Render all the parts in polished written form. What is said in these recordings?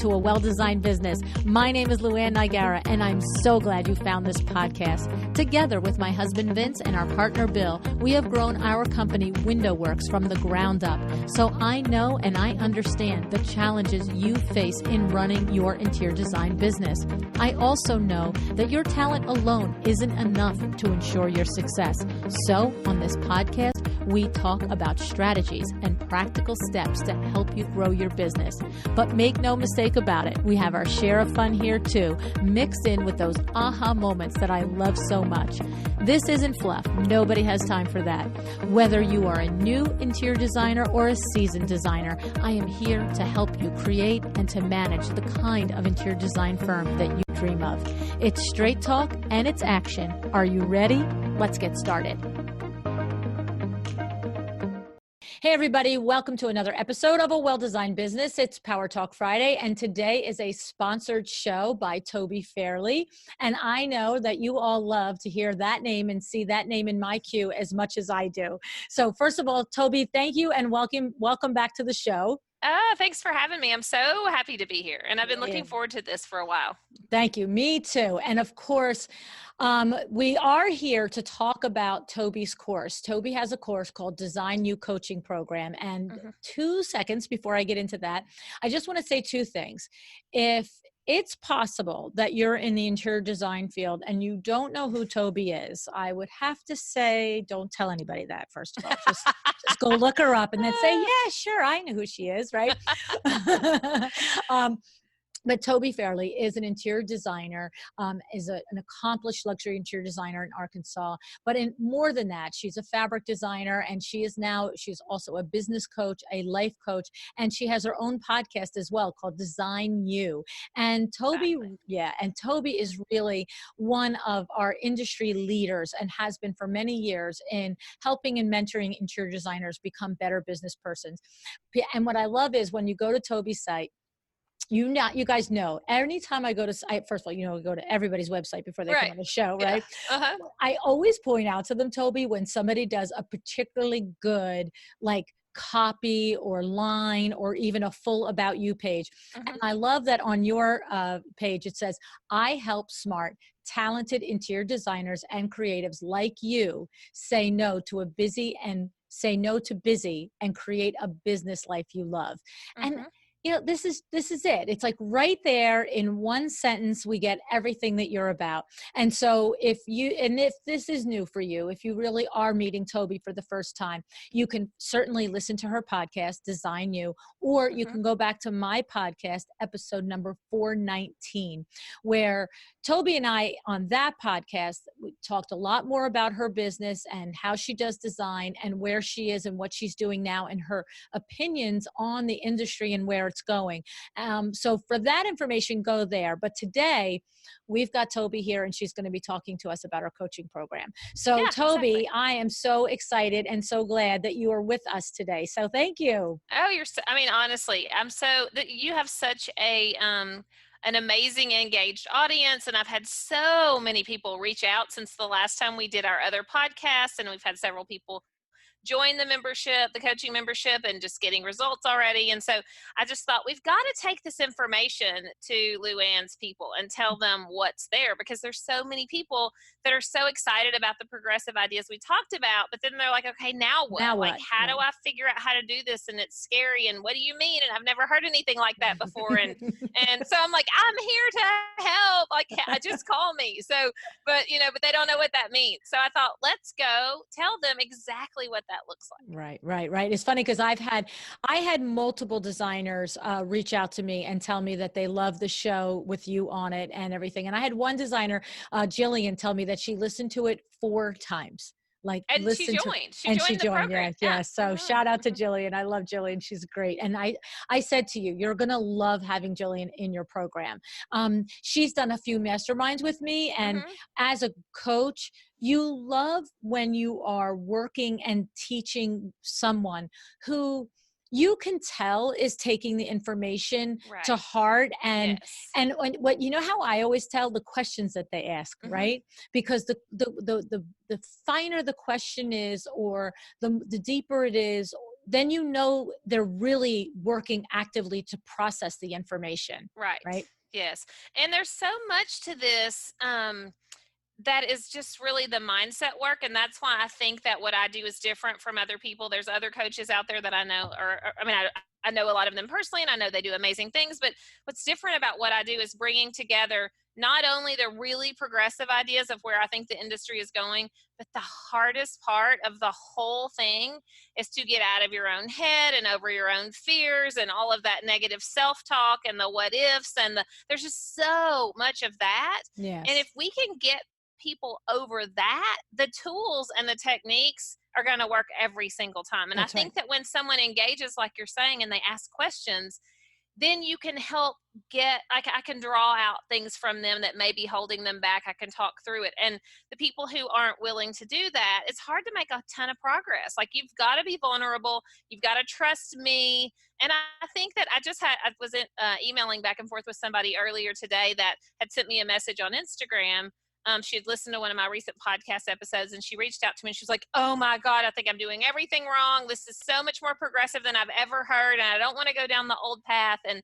to A Well-Designed Business. My name is Luann Nigara, and I'm so glad you found this podcast. Together with my husband Vince and our partner Bill, we have grown our company WindowWorks from the ground up. So I know and I understand the challenges you face in running your interior design business. I also know that your talent alone isn't enough to ensure your success. So on this podcast, we talk about strategies and practical steps to help you grow your business. But make no mistake about it, we have our share of fun here too, mixed in with those aha moments that I love so much. This isn't fluff. Nobody has time for that. Whether you are a new interior designer or a seasoned designer, I am here to help you create and to manage the kind of interior design firm that you dream of. It's straight talk and it's action. Are you ready? Let's get started. Hey everybody, welcome to another episode of A Well-Designed Business. It's Power Talk Friday, and today is a sponsored show by Tobi Fairley. And I know that you all love to hear that name and see that name in my queue as much as I do. So first of all, Tobi, thank you and welcome back to the show. Thanks for having me. I'm so happy to be here. And I've been looking forward to this for a while. Thank you. Me too. And of course, we are here to talk about Tobi's course. Tobi has a course called Design You Coaching Program. And 2 seconds before I get into that, I just want to say two things. If it's possible that you're in the interior design field and you don't know who Tobi is, I would have to say, don't tell anybody that, first of all. Just go look her up and then say, yeah, sure, I know who she is, right? But Tobi Fairley is an interior designer, is an accomplished luxury interior designer in Arkansas. But in more than that, she's a fabric designer, and she's also a business coach, a life coach, and she has her own podcast as well called Design You. And Tobi, Tobi is really one of our industry leaders and has been for many years in helping and mentoring interior designers become better business persons. And what I love is when you go to Tobi's site, you guys know, anytime I go to, first of all, we go to everybody's website before they come on the show, right? Yeah. I always point out to them, Tobi, when somebody does a particularly good, copy or line or even a full about you page. And I love that on your page, it says, I help smart, talented interior designers and creatives like you say no to busy and create a business life you love. And this is it. It's like right there in one sentence, we get everything that you're about. And so if this is new for you, if you really are meeting Tobi for the first time, you can certainly listen to her podcast, Design You, or you can go back to my podcast, episode number 419, where Tobi and I on that podcast, we talked a lot more about her business and how she does design and where she is and what she's doing now and her opinions on the industry and where it's going. So for that information, go there. But today we've got Tobi here and she's going to be talking to us about our coaching program. So Tobi, exactly. I am so excited and so glad that you are with us today. So thank you. Oh, honestly, you have such an amazing engaged audience. And I've had so many people reach out since the last time we did our other podcast. And we've had several people join the coaching membership, and just getting results already. And so I just thought we've got to take this information to Luann's people and tell them what's there, because there's so many people that are so excited about the progressive ideas we talked about, but then they're like, okay, now what? How do I figure out how to do this? And it's scary. And what do you mean? And I've never heard anything like that before. And so I'm like, I'm here to help. Just call me. So, but they don't know what that means. So I thought, let's go tell them exactly what that looks like. Right. It's funny because I had multiple designers reach out to me and tell me that they love the show with you on it and everything. And I had one designer, Jillian, tell me that she listened to it 4 times. She joined the program. Yeah. So shout out to Jillian. I love Jillian. She's great. And I said to you, you're going to love having Jillian in your program. She's done a few masterminds with me. And as a coach, you love when you are working and teaching someone who you can tell is taking the information to heart. And what, how I always tell the questions that they ask, right? Because the finer the question is, or the deeper it is, then you know they're really working actively to process the information. Right. Right. Yes. And there's so much to this. That is just really the mindset work. And that's why I think that what I do is different from other people. There's other coaches out there that I know, I know a lot of them personally, and I know they do amazing things, but what's different about what I do is bringing together not only the really progressive ideas of where I think the industry is going, but the hardest part of the whole thing is to get out of your own head and over your own fears and all of that negative self-talk and the what ifs there's just so much of that. Yes. And if we can get people over that, the tools and the techniques are going to work every single time. And That's I think right. that when someone engages, like you're saying, and they ask questions, then you can help I can draw out things from them that may be holding them back. I can talk through it. And the people who aren't willing to do that, it's hard to make a ton of progress. Like, you've got to be vulnerable. You've got to trust me. And I think that I was emailing back and forth with somebody earlier today that had sent me a message on Instagram. She had listened to one of my recent podcast episodes, and she reached out to me and she was like, "Oh my God, I think I'm doing everything wrong. This is so much more progressive than I've ever heard. And I don't want to go down the old path." And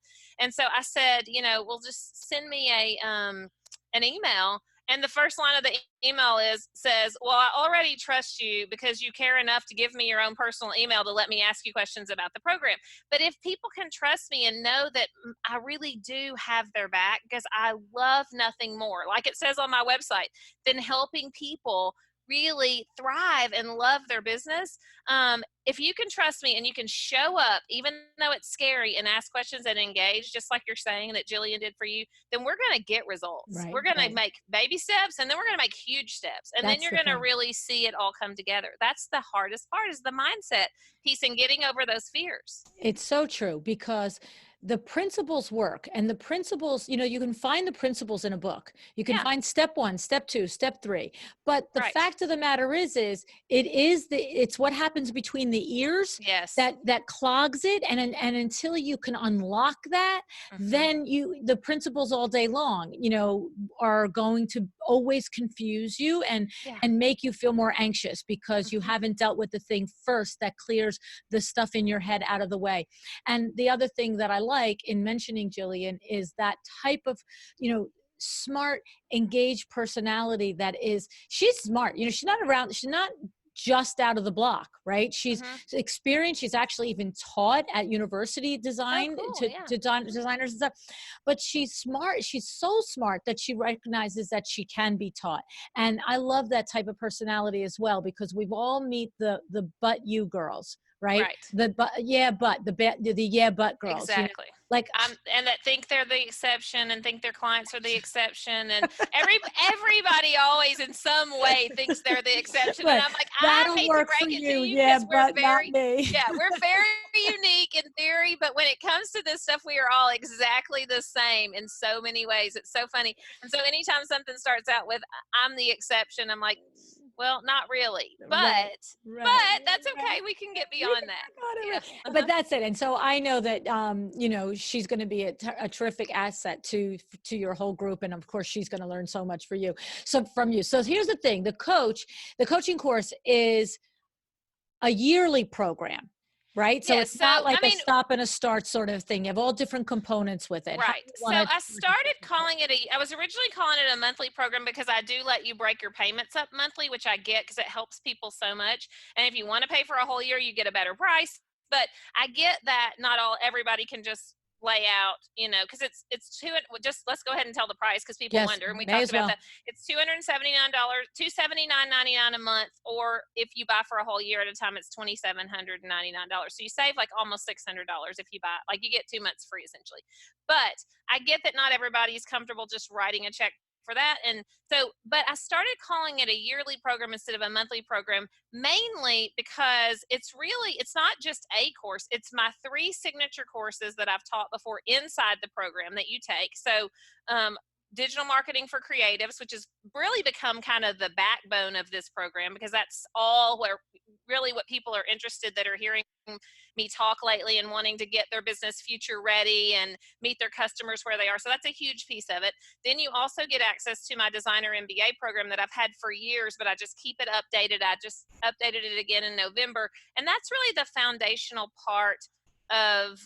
so I said, well, just send me an email. And the first line of the email says, "Well, I already trust you because you care enough to give me your own personal email to let me ask you questions about the program." But if people can trust me and know that I really do have their back, because I love nothing more, like it says on my website, than helping people really thrive and love their business. If you can trust me and you can show up, even though it's scary, and ask questions and engage, just like you're saying that Jillian did for you, then we're going to get results. Right, We're going to right. make baby steps, and then we're going to make huge steps. And then That's you're the going to thing. really see it all come together. That's the hardest part, is the mindset piece and getting over those fears. It's so true, because the principles work, and the principles, you can find the principles in a book. You can Yeah. find step 1, step 2, step 3. But the Right. fact of the matter is it's what happens between the ears Yes. that clogs it. And until you can unlock that, then the principles all day long, are going to always confuse you and make you feel more anxious, because you haven't dealt with the thing first that clears the stuff in your head out of the way. And the other thing that I like in mentioning Jillian is that type of, smart, engaged personality she's smart. She's not just out of the block, right? She's experienced. She's actually even taught at university design to designers and stuff. But she's smart. She's so smart that she recognizes that she can be taught. And I love that type of personality as well, because we've all meet the but you girls, right? The yeah but girls. Exactly. And that think they're the exception and think their clients are the exception, and everybody always in some way thinks they're the exception. Right. And I'm like, That'll I hate work to break for it you, to you, yeah, because but not me. we're very unique in theory, but when it comes to this stuff, we are all exactly the same in so many ways. It's so funny. And so anytime something starts out with "I'm the exception," I'm like, well, not really, but that's okay. We can get beyond that. But that's it. And so I know that, she's going to be a terrific asset to your whole group. And of course, she's going to learn so much from you. So here's the thing. The coaching course is a yearly program. Right. So it's not like a stop and a start sort of thing. You have all different components with it. Right. So I started calling it I was originally calling it a monthly program, because I do let you break your payments up monthly, which I get because it helps people so much. And if you want to pay for a whole year, you get a better price. But I get that not everybody can just lay out, because just let's go ahead and tell the price, because people wonder, and we talked about that. It's $279, $279.99 a month, or if you buy for a whole year at a time, it's $2,799. So you save like almost $600 if you buy, like you get 2 months free essentially. But I get that not everybody's comfortable just writing a check for that. And so, but I started calling it a yearly program instead of a monthly program, mainly because it's not just a course. It's my 3 signature courses that I've taught before inside the program that you take. So, digital marketing for creatives, which has really become kind of the backbone of this program, because that's all where really what people are interested that are hearing me talk lately and wanting to get their business future ready and meet their customers where they are. So that's a huge piece of it. Then you also get access to my designer MBA program that I've had for years, but I just keep it updated. I just updated it again in November. And that's really the foundational part of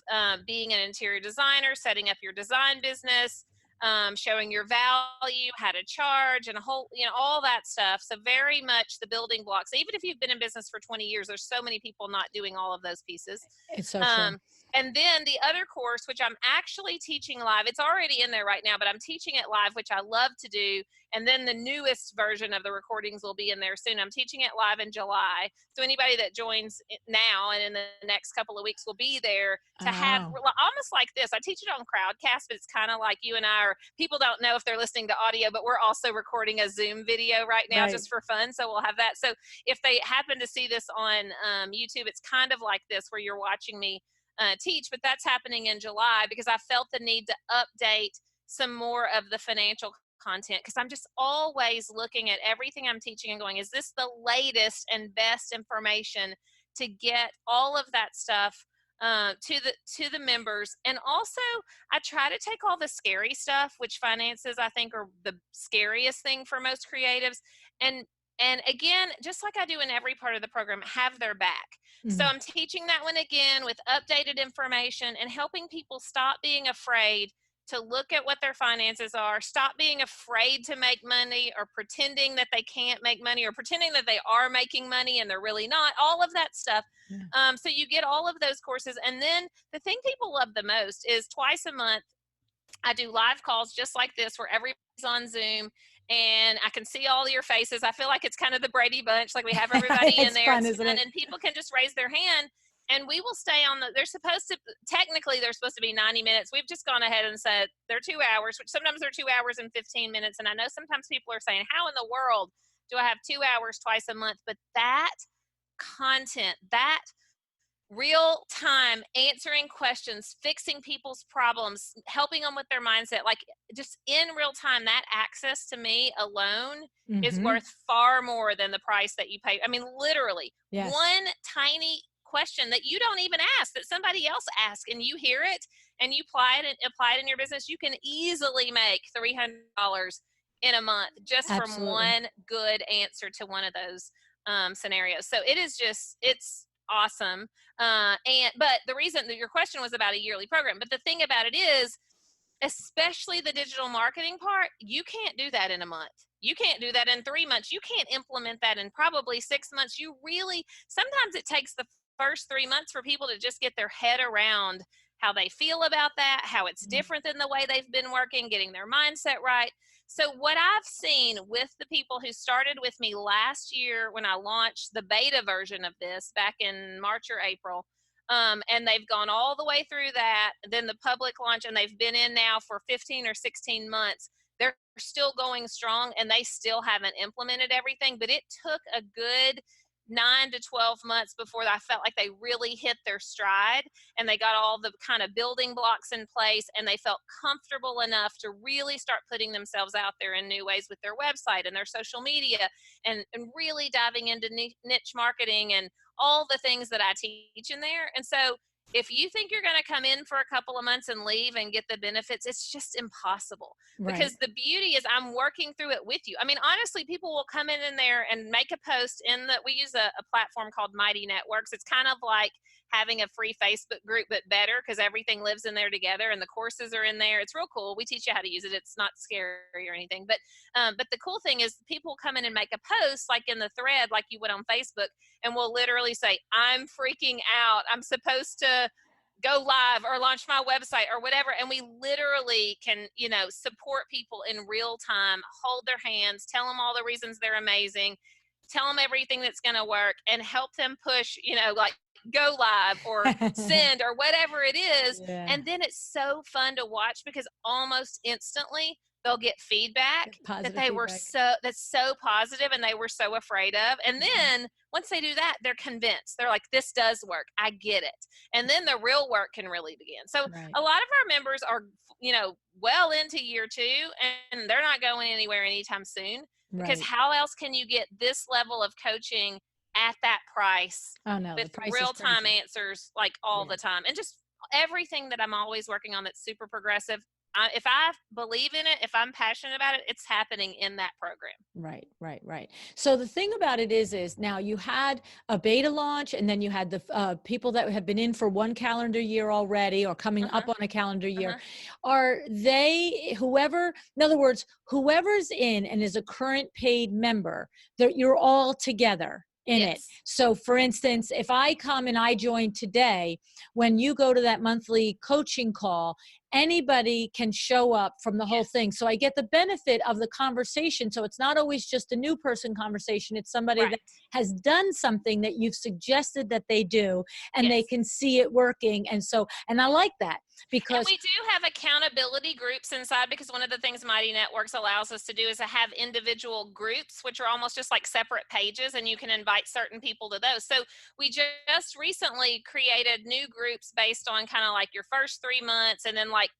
being an interior designer, setting up your design business, showing your value, how to charge, and a whole, all that stuff. So very much the building blocks. Even if you've been in business for 20 years, there's so many people not doing all of those pieces. It's so true. And then the other course, which I'm actually teaching live, it's already in there right now, but I'm teaching it live, which I love to do. And then the newest version of the recordings will be in there soon. I'm teaching it live in July. So anybody that joins now and in the next couple of weeks will be there to have almost like this. I teach it on Crowdcast, but it's kind of like you and I are, people don't know if they're listening to audio, but we're also recording a Zoom video right now just for fun. So we'll have that. So if they happen to see this on YouTube, it's kind of like this where you're watching me teach, but that's happening in July because I felt the need to update some more of the financial content because I'm just always looking at everything I'm teaching and going, is this the latest and best information to get all of that stuff to the members? And also I try to take all the scary stuff, which finances I think are the scariest thing for most creatives, and again, just like I do in every part of the program, have their back. Mm-hmm. So I'm teaching that one again with updated information and helping people stop being afraid to look at what their finances are, stop being afraid to make money or pretending that they can't make money or pretending that they are making money and they're really not, all of that stuff. Yeah. So you get all of those courses. And then the thing people love the most is twice a month, I do live calls just like this where everybody's on Zoom and I can see all your faces. I feel like it's kind of the Brady Bunch, like we have everybody in there. Fun, isn't it? And people can just raise their hand and we will stay on they're supposed to be 90 minutes. We've just gone ahead and said they're 2 hours, which sometimes they're 2 hours and 15 minutes. And I know sometimes people are saying, how in the world do I have 2 hours twice a month? But that content, that real time answering questions, fixing people's problems, helping them with their mindset, like just in real time, that access to me alone is worth far more than the price that you pay. I mean, literally one tiny question that you don't even ask that somebody else asks and you hear it and you apply it in your business, you can easily make $300 in a month just from one good answer to one of those scenarios. So it is just, it's awesome. But the reason that your question was about a yearly program, but the thing about it is, especially the digital marketing part, you can't do that in a month. You can't do that in 3 months. You can't implement that in probably 6 months. Sometimes it takes the first 3 months for people to just get their head around how they feel about that, how it's different than the way they've been working, getting their mindset right. So what I've seen with the people who started with me last year when I launched the beta version of this back in March or April, and they've gone all the way through that, then the public launch, and they've been in now for 15 or 16 months, they're still going strong and they still haven't implemented everything, but it took a good 9 to 12 months before I felt like they really hit their stride and they got all the kind of building blocks in place and they felt comfortable enough to really start putting themselves out there in new ways with their website and their social media and really diving into niche marketing and all the things that I teach in there. And so if you think you're going to come in for a couple of months and leave and get the benefits, it's just impossible. Right. Because the beauty is I'm working through it with you. I mean, honestly, people will come in there and make a post we use a platform called Mighty Networks. It's kind of like having a free Facebook group, but better because everything lives in there together and the courses are in there. It's real cool. We teach you how to use it. It's not scary or anything. But the cool thing is people come in and make a post like in the thread, like you would on Facebook, and we'll literally say, I'm freaking out. I'm supposed to go live or launch my website or whatever. And we literally can, support people in real time, hold their hands, tell them all the reasons they're amazing, tell them everything that's going to work and help them push, like go live or send or whatever it is. Yeah. And then it's so fun to watch because almost instantly they'll get feedback that's so positive and they were so afraid of. And then once they do that, they're convinced. They're like, this does work. I get it. And then the real work can really begin. So a lot of our members are, well into year 2 and they're not going anywhere anytime soon because how else can you get this level of coaching at that price Oh no, the with price is real-time crazy. answers like all the time, and just everything that I'm always working on that's super progressive. If I believe in it, if I'm passionate about it, it's happening in that program. Right, right, right. So the thing about it is now you had a beta launch, and then you had the people that have been in for one calendar year already, or coming up Uh-huh. on a calendar year. Uh-huh. Are they, whoever, in other words, whoever's in and is a current paid member, that you're all together in it. Yes. So for instance, if I come and I join today, when you go to that monthly coaching call, anybody can show up from the whole Yes. thing. So I get the benefit of the conversation. So it's not always just a new person conversation. It's somebody Right. that has done something that you've suggested that they do, and they Yes. can see it working. And so, and I like that, And because we do have accountability groups inside, because one of the things Mighty Networks allows us to do is to have individual groups, which are almost just like separate pages, and you can invite certain people to those. So we just recently created new groups based on kind of like your first 3 months, and then like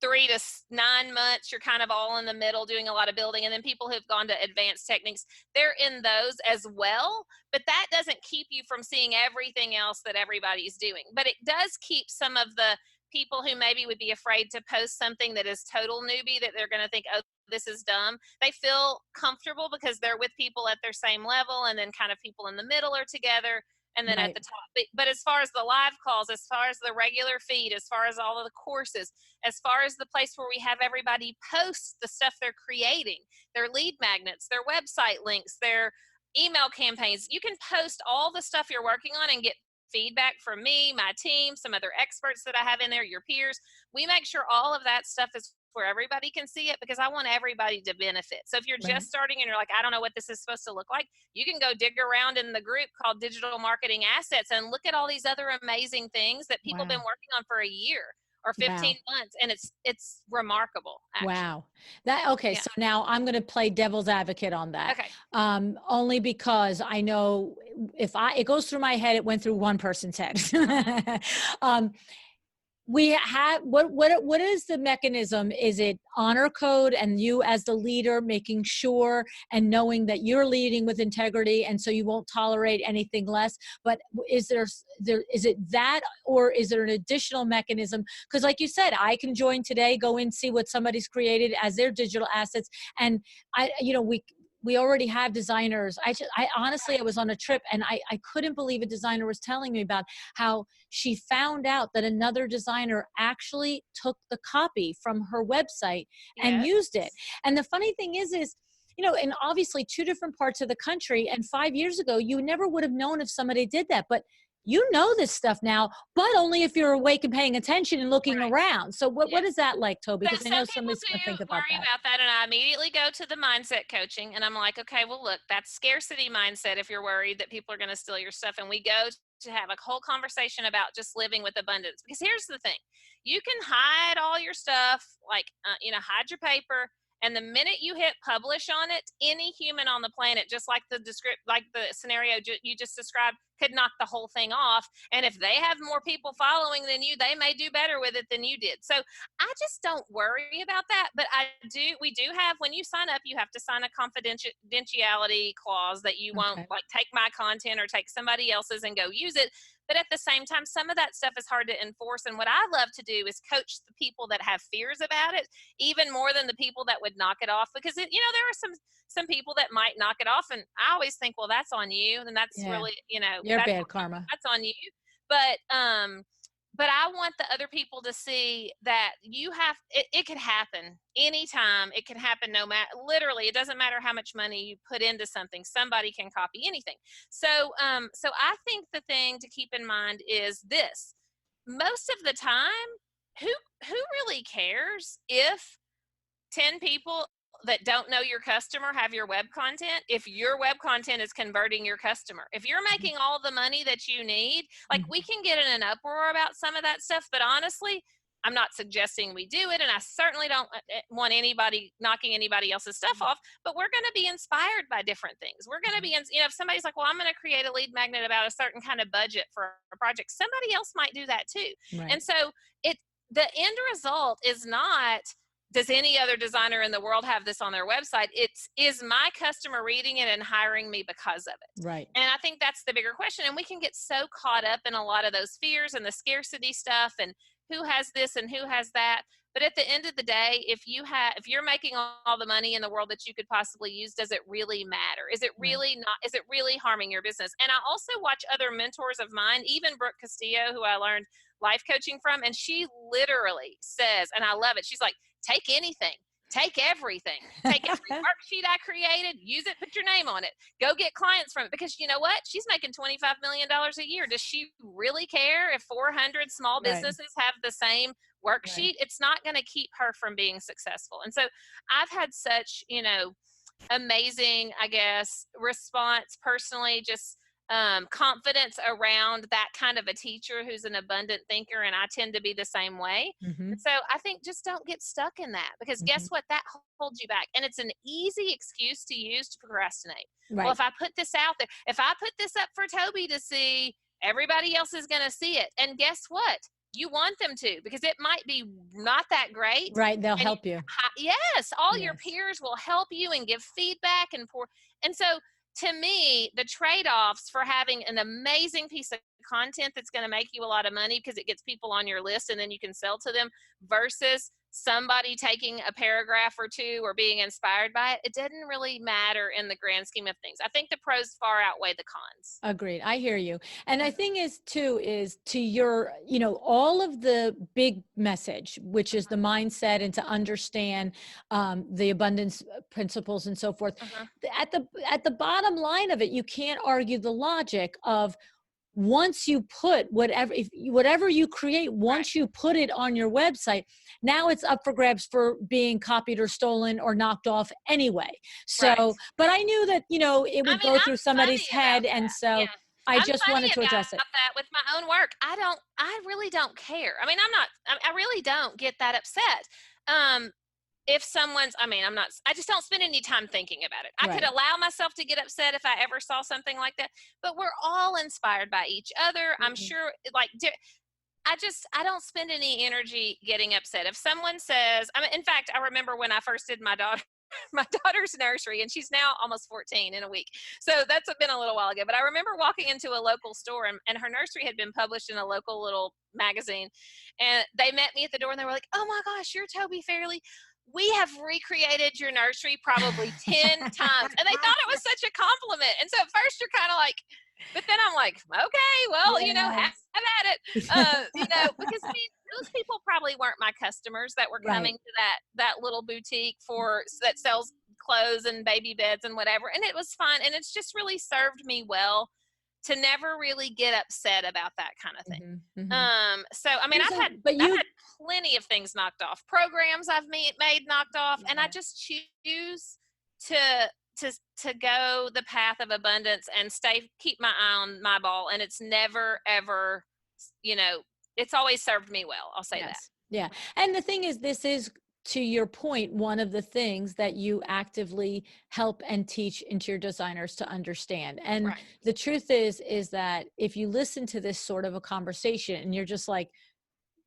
3 to 9 months, you're kind of all in the middle doing a lot of building. And then people who've gone to advanced techniques, they're in those as well. But that doesn't keep you from seeing everything else that everybody's doing. But it does keep some of the people who maybe would be afraid to post something that is total newbie, that they're going to think, oh, this is dumb. They feel comfortable because they're with people at their same level, and then kind of people in the middle are together, and then at right, the top. But as far as the live calls, as far as the regular feed, as far as all of the courses, as far as the place where we have everybody post the stuff they're creating, their lead magnets, their website links, their email campaigns, you can post all the stuff you're working on and get feedback from me, my team, some other experts that I have in there, your peers. We make sure all of that stuff is where everybody can see it, because I want everybody to benefit. So if you're right. just starting and you're like, I don't know what this is supposed to look like, you can go dig around in the group called Digital Marketing Assets and look at all these other amazing things that people have been Wow. working on for a year or 15 Wow. months, and it's remarkable, actually. Wow. That, okay. Yeah. So now I'm going to play devil's advocate on that. Okay. Only because I know, if it goes through my head, it went through one person's head. um, we have, what is the mechanism? Is it honor code, and you as the leader making sure and knowing that you're leading with integrity, and so you won't tolerate anything less? But is is it that, or is there an additional mechanism? Because like you said, I can join today, go in, see what somebody's created as their digital assets, and we already have designers. I honestly, I was on a trip, and I couldn't believe a designer was telling me about how she found out that another designer actually took the copy from her website and Yes. used it. And the funny thing is, in obviously two different parts of the country, and 5 years ago, you never would have known if somebody did that. But you know this stuff now, but only if you're awake and paying attention and looking Right. around. So Yeah. what is that like, Toby? So Because I know some people somebody's going to think do about worry that. about that, and I immediately go to the mindset coaching, and I'm like, okay, well, look, that's scarcity mindset. If you're worried that people are going to steal your stuff, and we go to have a whole conversation about just living with abundance. Because here's the thing: you can hide all your stuff, like hide your paper. And the minute you hit publish on it, any human on the planet, just like the scenario you just described, could knock the whole thing off. And if they have more people following than you, they may do better with it than you did. So I just don't worry about that. But we do have, when you sign up, you have to sign a confidentiality clause that you won't Okay. like take my content or take somebody else's and go use it. But at the same time, some of that stuff is hard to enforce. And what I love to do is coach the people that have fears about it, even more than the people that would knock it off. Because, there are some people that might knock it off. And I always think, well, that's on you. And that's Yeah. really, You're bad karma. that's on you. But I want the other people to see that it could happen anytime. It can happen literally, it doesn't matter how much money you put into something. Somebody can copy anything. So I think the thing to keep in mind is this: most of the time, who really cares if 10 people that don't know your customer have your web content, if your web content is converting your customer? If you're making all the money that you need, like, we can get in an uproar about some of that stuff, but honestly, I'm not suggesting we do it, and I certainly don't want anybody knocking anybody else's stuff off, but we're going to be inspired by different things. We're going to be, if somebody's like, well, I'm going to create a lead magnet about a certain kind of budget for a project, somebody else might do that too. Right. And so the end result is not does any other designer in the world have this on their website? Is my customer reading it and hiring me because of it? Right. And I think that's the bigger question. And we can get so caught up in a lot of those fears and the scarcity stuff and who has this and who has that. But at the end of the day, if you're making all the money in the world that you could possibly use, does it really matter? Is it really not? Is it really harming your business? And I also watch other mentors of mine, even Brooke Castillo, who I learned life coaching from, and she literally says, and I love it, she's like, take anything. Take everything. Take every worksheet I created, use it, put your name on it. Go get clients from it. Because you know what? She's making $25 million a year. Does she really care if 400 small businesses have the same worksheet? It's not going to keep her from being successful. And so I've had such, amazing, I guess, response personally, just confidence around that kind of a teacher who's an abundant thinker. And I tend to be the same way. And so I think just don't get stuck in that, because guess what? That holds you back. And it's an easy excuse to use to procrastinate. Well, if I put this out there, if I put this up for Toby to see, everybody else is going to see it. And guess what? You want them to, because it might be not that great. Right. They'll help you. Yes. All your peers will help you and give feedback and And so to me, the trade-offs for having an amazing piece of content that's going to make you a lot of money because it gets people on your list and then you can sell to them, versus somebody taking a paragraph or two or being inspired by it, it doesn't really matter in the grand scheme of things. I think the pros far outweigh the cons. Agreed. I hear you. And I think is to your, all of the big message, which is the mindset and to understand the abundance principles and so forth. At the bottom line of it, you can't argue the logic of, once you put whatever you create, once you put it on your website, now it's up for grabs for being copied or stolen or knocked off anyway. So, but I knew that, it would go through somebody's head. And so I just wanted to address it. That with my own work, I really don't care. I mean, I really don't get that upset. If someone's, I just don't spend any time thinking about it. I could allow myself to get upset if I ever saw something like that, but we're all inspired by each other. I'm sure, I don't spend any energy getting upset. If someone says, in fact, I remember when I first did my daughter's nursery, and she's now almost 14 in a week. So that's been a little while ago, but I remember walking into a local store and her nursery had been published in a local little magazine, and they met me at the door and they were like, "Oh my gosh, you're Tobi Fairley. We have recreated your nursery probably 10 times. And they thought it was such a compliment. And so at first you're kind of like, but then I'm like, okay, well, have at it. Because those people probably weren't my customers that were coming to that little boutique that sells clothes and baby beds and whatever. And it was fun. And it's just really served me well to never really get upset about that kind of thing. So, I've had plenty of things knocked off. Programs I've made knocked off, and I just choose to go the path of abundance and keep my eye on my ball. And it's never, ever, it's always served me well. I'll say that. Yeah. And the thing is, this is, to your point, one of the things that you actively help and teach interior designers to understand. And the truth is that if you listen to this sort of a conversation and you're just like,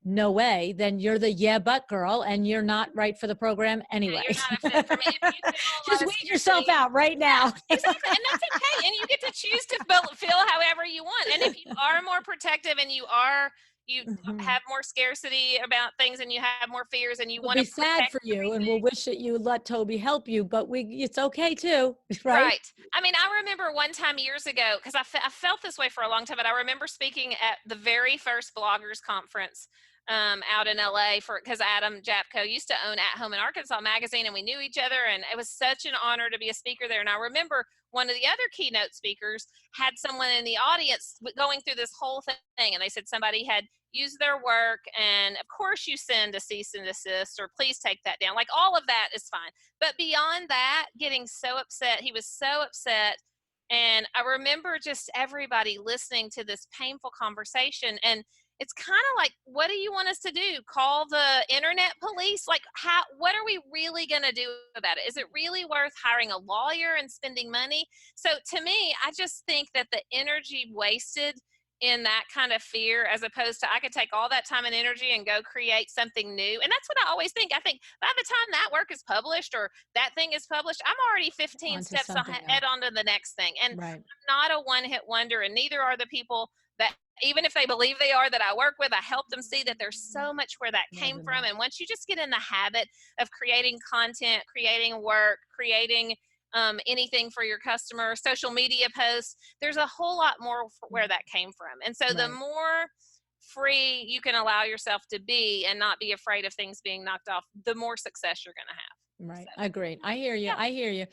no way, then you're the but girl and you're not right for the program anyway. Yeah, you're not a fit for me. Just weed yourself out right now. Exactly. And that's okay. And you get to choose to feel however you want. And if you are more protective and you have more scarcity about things and you have more fears and you want to be sad for you, and we'll wish that you would let Tobi help you, but it's okay too. Right. I remember one time years ago, because I felt this way for a long time, but I remember speaking at the very first bloggers conference out in LA because Adam Japko used to own At Home in Arkansas magazine, and we knew each other, and it was such an honor to be a speaker there. And I remember one of the other keynote speakers had someone in the audience going through this whole thing, and they said somebody had used their work, and of course you send a cease and desist, or please take that down. Like, all of that is fine. But beyond that, getting so upset, he was so upset. And I remember just everybody listening to this painful conversation, and it's kind of like, what do you want us to do? Call the internet police? Like, what are we really going to do about it? Is it really worth hiring a lawyer and spending money? So to me, I just think that the energy wasted in that kind of fear, as opposed to I could take all that time and energy and go create something new. And that's what I always think. I think by the time that work is published or that thing is published, I'm already 15 Onto steps something ahead else. onto the next thing. And Right. I'm not a one-hit wonder, and neither are the people that, even if they believe they are, that I work with. I help them see that there's so much where that came from. And once you just get in the habit of creating content, creating work, creating anything for your customer, social media posts, there's a whole lot more where that came from. And so the more free you can allow yourself to be and not be afraid of things being knocked off, the more success you're going to have. Right. So, Agreed. I hear you. yeah. I hear you.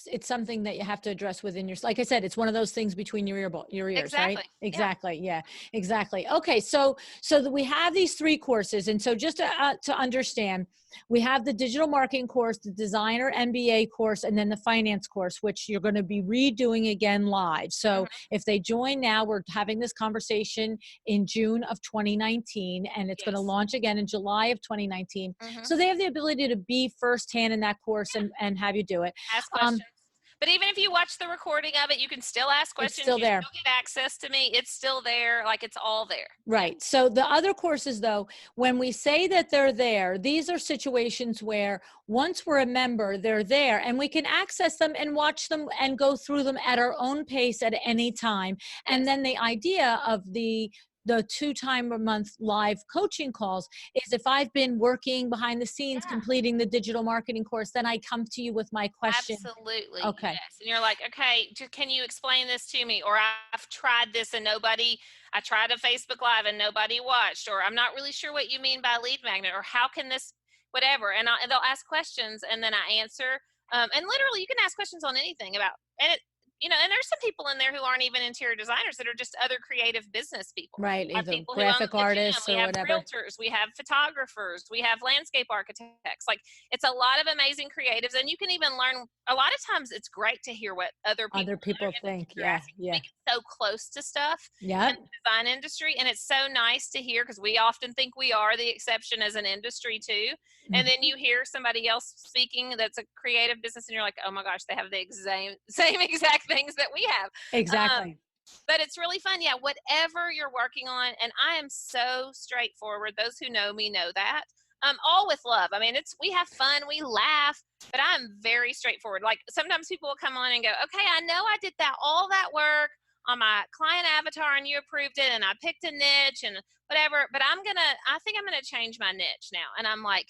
It's something that you have to address within your, like I said, it's one of those things between your ears, Exactly. right? Exactly. Yeah, exactly. Okay. So that we have these 3 courses. And so just to understand, we have the digital marketing course, the designer MBA course, and then the finance course, which you're going to be redoing again live. So if they join now, we're having this conversation in June of 2019, and it's going to launch again in July of 2019. So they have the ability to be firsthand in that course and have you do it. Ask questions. But even if you watch the recording of it, you can still ask questions. It's still there. You still get access to me. It's still there. Like, it's all there. Right. So the other courses, though, when we say that they're there, these are situations where once we're a member, they're there and we can access them and watch them and go through them at our own pace at any time. And then the idea of the 2 times a month live coaching calls is, if I've been working behind the scenes, completing the digital marketing course, then I come to you with my question. Absolutely. Okay. Yes. And you're like, okay, can you explain this to me? Or I've tried this and I tried a Facebook Live and nobody watched, or I'm not really sure what you mean by lead magnet, or how can this, whatever. And they'll ask questions and then I answer. And literally you can ask questions on anything about, and there's some people in there who aren't even interior designers, that are just other creative business people. Right. We have Either people graphic who own the gym. artists or We have whatever. realtors, we have photographers, we have landscape architects. Like, it's a lot of amazing creatives, and you can even learn. A lot of times it's great to hear what other people think. Yeah. We get so close to stuff in the design industry, and it's so nice to hear, because we often think we are the exception as an industry too. And then you hear somebody else speaking that's a creative business, and you're like, oh my gosh, they have the same exact things that we have. Exactly. But it's really fun. Yeah, whatever you're working on. And I am so straightforward. Those who know me know that. All with love. I mean, we have fun, we laugh, but I'm very straightforward. Like, sometimes people will come on and go, okay, I know I did all that work on my client avatar and you approved it and I picked a niche and whatever, but I think I'm going to change my niche now. And I'm like,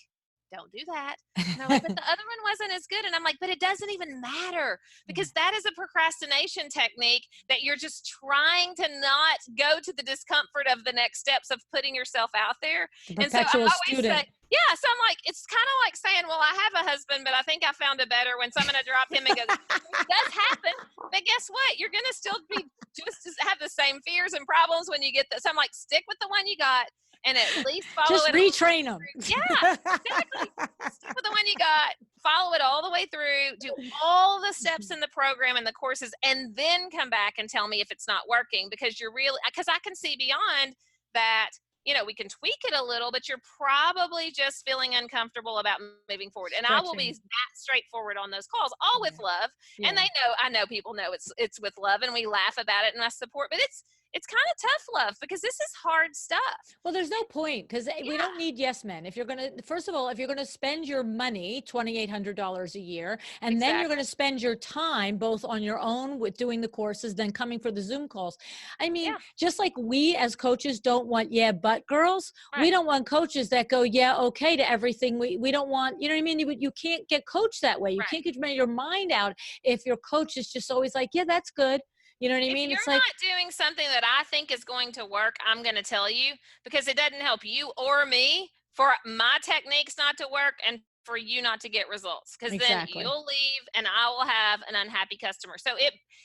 don't do that. And they're like, but the other one wasn't as good. And I'm like, but it doesn't even matter, because that is a procrastination technique, that you're just trying to not go to the discomfort of the next steps of putting yourself out there. And so I always say, so I'm like, it's kind of like saying, well, I have a husband, but I think I found a better, when someone to drop him and goes, it does happen. But guess what? You're going to still be have the same fears and problems when you get this. So I'm like, stick with the one you got. And at least follow just it. Just retrain them. Yeah, exactly. Stick with the one you got. Follow it all the way through. Do all the steps in the program and the courses, and then come back and tell me if it's not working. Because I can see beyond that. We can tweak it a little, but you're probably just feeling uncomfortable about moving forward. And I will be that straightforward on those calls, all with love. Yeah. And I know people know it's with love, and we laugh about it and I support, but it's kind of tough love, because this is hard stuff. Well, there's no point, because we don't need yes men. If you're going to spend your money, $2,800 a year, and then you're going to spend your time both on your own with doing the courses, then coming for the Zoom calls. I mean, just like we as coaches don't want but girls, we don't want coaches that go, okay to everything. We don't want, you know what I mean? You can't get coached that way. You can't get your mind out if your coach is just always like, that's good. You know what I mean? If you're not doing something that I think is going to work, I'm going to tell you, because it doesn't help you or me for my techniques not to work and for you not to get results, because then you'll leave and I will have an unhappy customer. So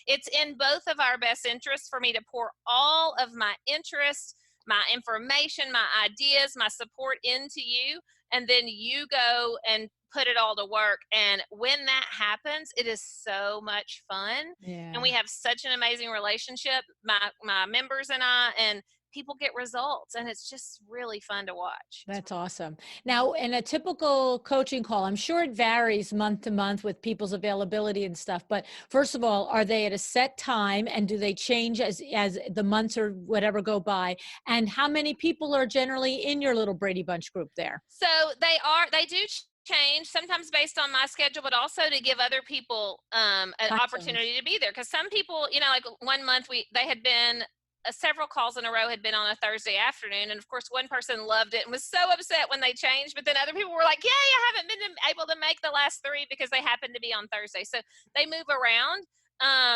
it's in both of our best interests for me to pour all of my interest, my information, my ideas, my support into you, and then you go and put it all to work. And when that happens, it is so much fun. And we have such an amazing relationship, my members and I, and people get results, and it's just really fun to watch. That's awesome. Now, in a typical coaching call, I'm sure it varies month to month with people's availability and stuff. But first of all, are they at a set time, and do they change as the months or whatever go by? And how many people are generally in your little Brady Bunch group there? So they do change sometimes based on my schedule, but also to give other people an opportunity to be there. Because some people, like one month they had been several calls in a row had been on a Thursday afternoon. And of course, one person loved it and was so upset when they changed. But then other people were like, yay, I haven't been able to make the last 3 because they happened to be on Thursday. So they move around.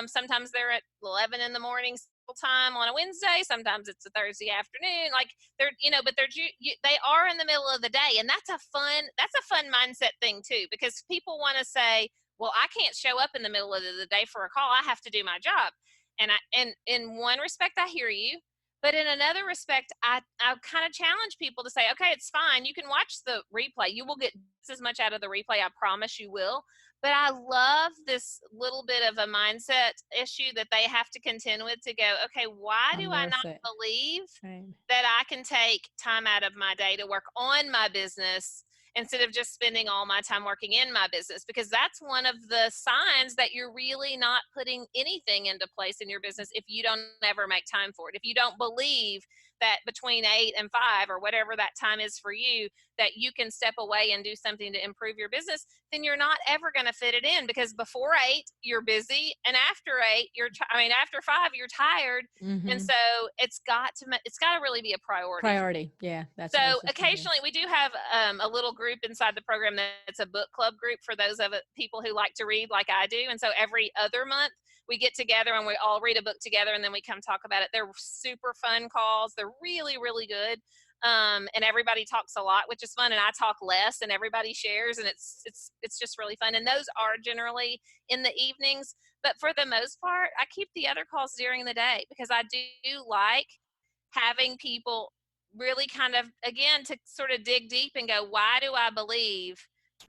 Sometimes they're at 11 in the morning time on a Wednesday. Sometimes it's a Thursday afternoon. Like but they are in the middle of the day. And that's a fun mindset thing too, because people want to say, well, I can't show up in the middle of the day for a call. I have to do my job. And in one respect, I hear you, but in another respect, I kind of challenge people to say, okay, it's fine. You can watch the replay. You will get just as much out of the replay. I promise you will. But I love this little bit of a mindset issue that they have to contend with to go, okay, why do I not believe that I can take time out of my day to work on my business instead of just spending all my time working in my business? Because that's one of the signs that you're really not putting anything into place in your business if you don't ever make time for it. If you don't believe that between 8 and 5 or whatever that time is for you, that you can step away and do something to improve your business, then you're not ever going to fit it in, because before 8 you're busy, and after 8 after 5 you're tired. Mm-hmm. And so it's got to really be a priority. Yeah, that's so occasionally we do have a little group inside the program that's a book club group for those of people who like to read like I do. And so every other month we get together and we all read a book together, and then we come talk about it. They're super fun calls. They're really, really good. And everybody talks a lot, which is fun. And I talk less, and everybody shares, and it's just really fun. And those are generally in the evenings. But for the most part, I keep the other calls during the day, because I do like having people really kind of, again, to sort of dig deep and go, why do I believe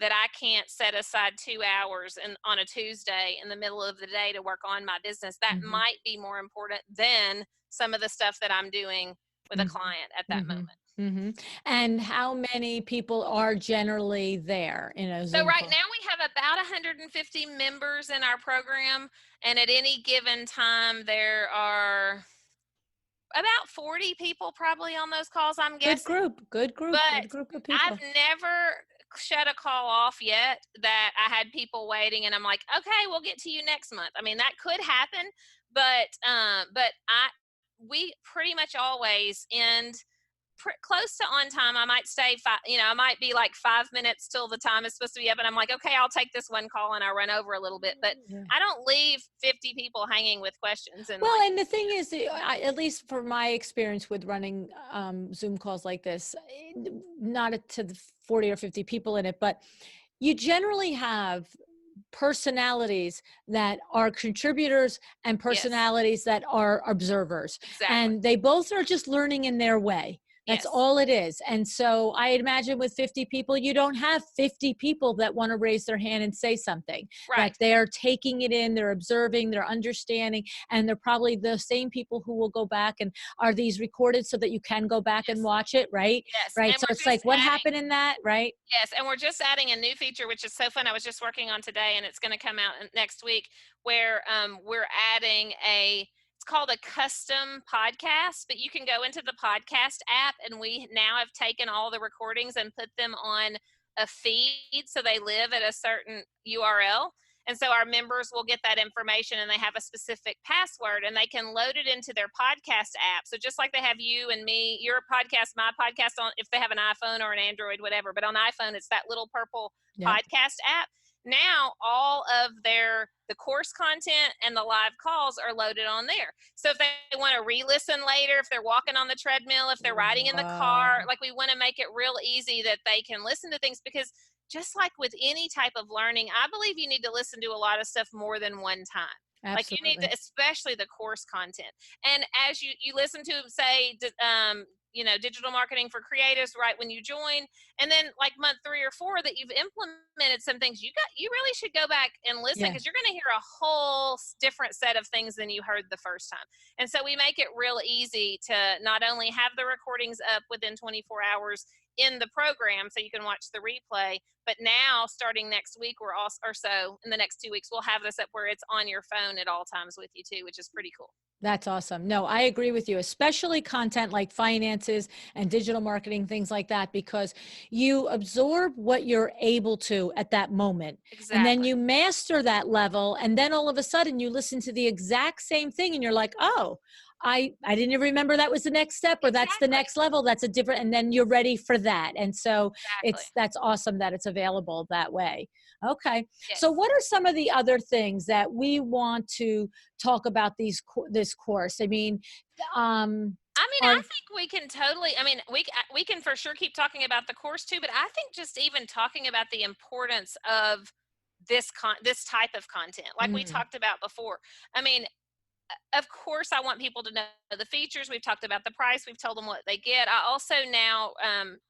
that I can't set aside 2 hours on a Tuesday in the middle of the day to work on my business? That mm-hmm. might be more important than some of the stuff that I'm doing with mm-hmm. a client at that mm-hmm. moment. Mm-hmm. And how many people are generally there in a Zoom So right call? now we have about 150 members in our program, and at any given time there are about 40 people probably on those calls, I'm guessing. Good group of people. I've never shut a call off yet that I had people waiting and I'm like, okay, we'll get to you next month. I mean, that could happen, but we pretty much always end close to on time. I might stay I might be like 5 minutes till the time is supposed to be up, and I'm like, okay, I'll take this one call, and I run over a little bit, but I don't leave 50 people hanging with questions. And and the thing is, at least for my experience with running Zoom calls like this, not to the 40 or 50 people in it, but you generally have personalities that are contributors and personalities that are observers. Exactly. And they both are just learning in their way. That's all it is. And so I imagine with 50 people, you don't have 50 people that want to raise their hand and say something. Right. Like they're taking it in, they're observing, they're understanding, and they're probably the same people who will go back and are these recorded so that you can go back and watch it, right? Yes. Right. And so it's like, what happened in that, right? Yes. And we're just adding a new feature, which is so fun. I was just working on today, and it's going to come out next week, where we're adding it's called a custom podcast, but you can go into the podcast app, and we now have taken all the recordings and put them on a feed, so they live at a certain URL. And so our members will get that information, and they have a specific password, and they can load it into their podcast app. So just like they have you and me, your podcast, my podcast, on if they have an iPhone or an Android, whatever, but on iPhone, it's that little purple podcast app. Now all of the course content and the live calls are loaded on there. So if they want to re-listen later, if they're walking on the treadmill, if they're riding in the car, like, we want to make it real easy that they can listen to things, because just like with any type of learning, I believe you need to listen to a lot of stuff more than one time. Absolutely. Like, you need to, especially the course content. And as you listen to, say, digital marketing for creatives right when you join. And then like month 3 or 4 that you've implemented some things, you really should go back and listen, because you're going to hear a whole different set of things than you heard the first time. And so we make it real easy to not only have the recordings up within 24 hours in the program so you can watch the replay, but now starting next week, we're also, or so in the next 2 weeks, we'll have this up where it's on your phone at all times with you too, which is pretty cool. That's awesome. No, I agree with you, especially content like finances and digital marketing, things like that, because you absorb what you're able to at that moment. Exactly. And then you master that level. And then all of a sudden you listen to the exact same thing and you're like, oh, I didn't even remember that was the next step, or that's the next level. That's a different, and then you're ready for that. And so that's awesome that it's available that way. Okay. Yes. So what are some of the other things that we want to talk about this course? I mean, I think we can totally, we can for sure keep talking about the course too, but I think just even talking about the importance of this type of content, like we talked about before. I mean, of course, I want people to know the features. We've talked about the price. We've told them what they get. I also now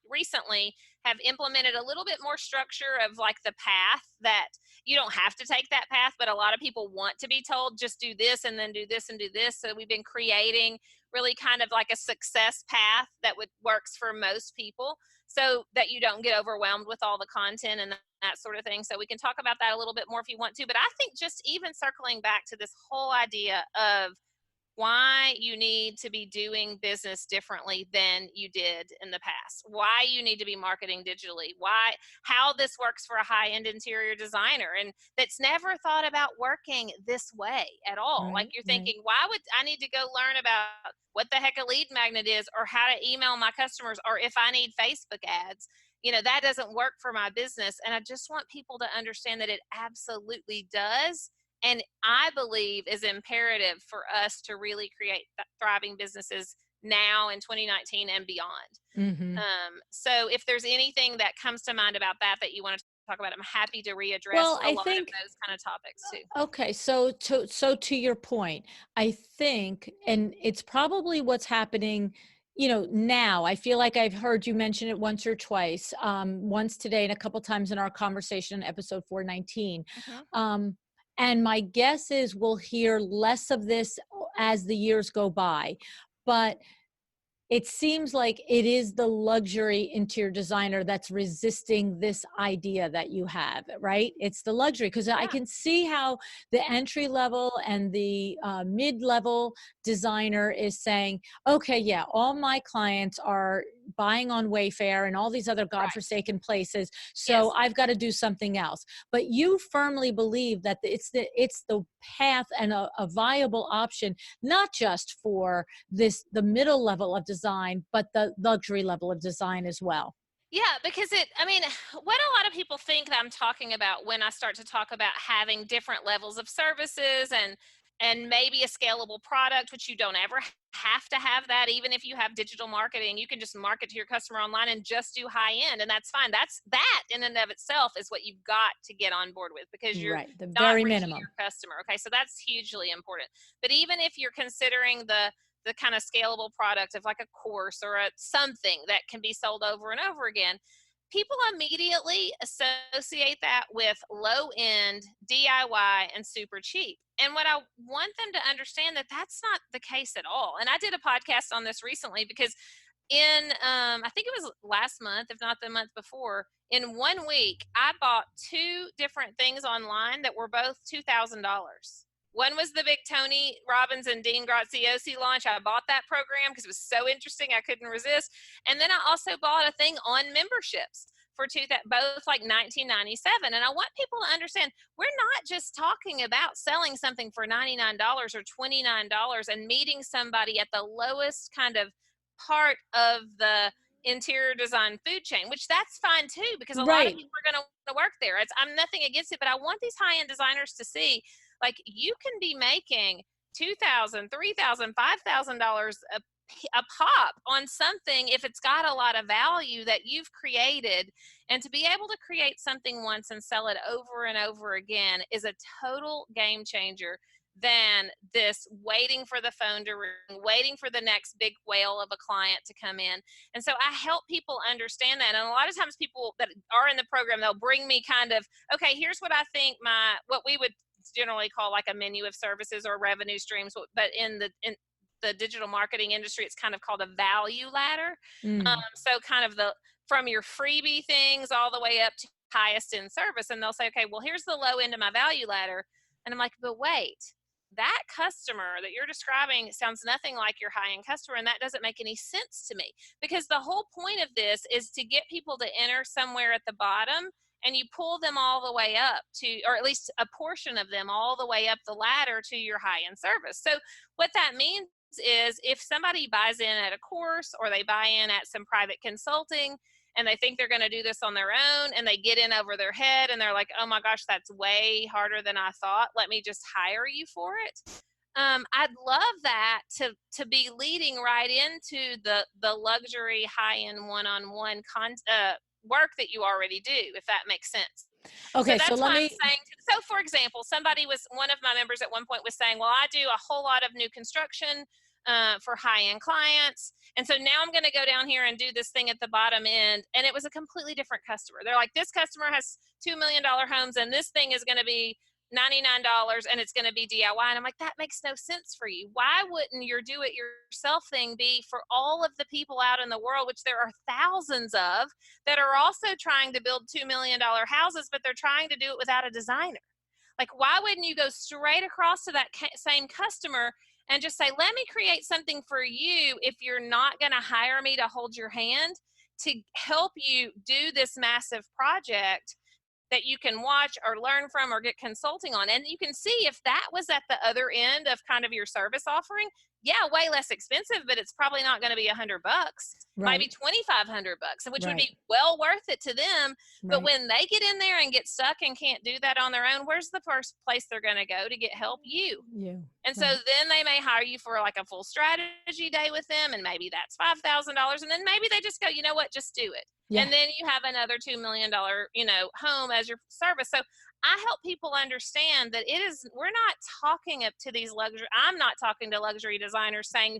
recently have implemented a little bit more structure of like the path, that you don't have to take that path, but a lot of people want to be told just do this and then do this and do this. So we've been creating really kind of like a success path that works for most people, so that you don't get overwhelmed with all the content and that sort of thing. So we can talk about that a little bit more if you want to. But I think just even circling back to this whole idea of why you need to be doing business differently than you did in the past, why you need to be marketing digitally, how this works for a high-end interior designer, and that's never thought about working this way at all. Right, like you're thinking, why would I need to go learn about what the heck a lead magnet is, or how to email my customers, or if I need Facebook ads? That doesn't work for my business. And I just want people to understand that it absolutely does. And I believe is imperative for us to really create thriving businesses now in 2019 and beyond. So if there's anything that comes to mind about that you want to talk about, I'm happy to readdress a lot of those kind of topics too. Okay. So to your point, I think, and it's probably what's happening, now. I feel like I've heard you mention it once or twice, once today and a couple times in our conversation in episode 419. And my guess is we'll hear less of this as the years go by. But it seems like it is the luxury interior designer that's resisting this idea that you have, right? It's the luxury, because I can see how the entry level and the mid-level designer is saying, okay, yeah, all my clients are buying on Wayfair and all these other godforsaken places, so I've got to do something else. But you firmly believe that it's the path and a viable option, not just for the middle level of design, but the luxury level of design as well. Yeah, because what a lot of people think that I'm talking about when I start to talk about having different levels of services and maybe a scalable product, which you don't ever have to have that. Even if you have digital marketing, you can just market to your customer online and just do high end, and that's fine. That in and of itself is what you've got to get on board with, because you're the not very reaching minimum your customer. Okay, so that's hugely important. But even if you're considering the kind of scalable product of like a course or something that can be sold over and over again, people immediately associate that with low end, DIY, and super cheap. And what I want them to understand, that's not the case at all. And I did a podcast on this recently, because in I think it was last month, if not the month before, in 1 week I bought 2 different things online that were both $2,000. One was the big Tony Robbins and Dean Graziosi launch. I bought that program because it was so interesting, I couldn't resist. And then I also bought a thing on memberships for both like $19.97. And I want people to understand, we're not just talking about selling something for $99 or $29 and meeting somebody at the lowest kind of part of the interior design food chain, which that's fine too, because a lot of people are going to work there. I'm nothing against it, but I want these high-end designers to see, like, you can be making $2,000, $3,000, $5,000 a pop on something if it's got a lot of value that you've created. And to be able to create something once and sell it over and over again is a total game changer than this waiting for the phone to ring, waiting for the next big whale of a client to come in. And so I help people understand that. And a lot of times people that are in the program, they'll bring me kind of, okay, here's what I think what we would generally call like a menu of services or revenue streams, but in the digital marketing industry, it's kind of called a value ladder. So kind of from your freebie things all the way up to highest in service. And they'll say, okay, well, here's the low end of my value ladder. And I'm like, but wait, that customer that you're describing sounds nothing like your high-end customer, and that doesn't make any sense to me, because the whole point of this is to get people to enter somewhere at the bottom, and you pull them all the way up to, or at least a portion of them all the way up the ladder to your high-end service. So what that means is if somebody buys in at a course or they buy in at some private consulting and they think they're going to do this on their own and they get in over their head and they're like, oh my gosh, that's way harder than I thought. Let me just hire you for it. I'd love that to be leading right into the luxury high-end one-on-one work that you already do, if that makes sense. Okay, so let me saying. So for example, one of my members at one point was saying, well, I do a whole lot of new construction for high-end clients. And so now I'm going to go down here and do this thing at the bottom end. And it was a completely different customer. They're like, this customer has $2 million homes and this thing is going to be $99 and it's going to be DIY. And I'm like, that makes no sense for you. Why wouldn't your do-it-yourself thing be for all of the people out in the world, which there are thousands of, that are also trying to build $2 million houses, but they're trying to do it without a designer? Like, why wouldn't you go straight across to that same customer and just say, let me create something for you if you're not going to hire me to hold your hand to help you do this massive project that you can watch or learn from or get consulting on. And you can see if that was at the other end of kind of your service offering, yeah, way less expensive, but it's probably not going to be $100, might be $2,500, which would be well worth it to them. But when they get in there and get stuck and can't do that on their own, where's the first place they're going to go to get help? You. And so then they may hire you for like a full strategy day with them, and maybe that's $5,000, and then maybe they just go, you know what, just do it. And then you have another $2 million, home as your service. So I help people understand that we're not talking up to these I'm not talking to luxury designers saying,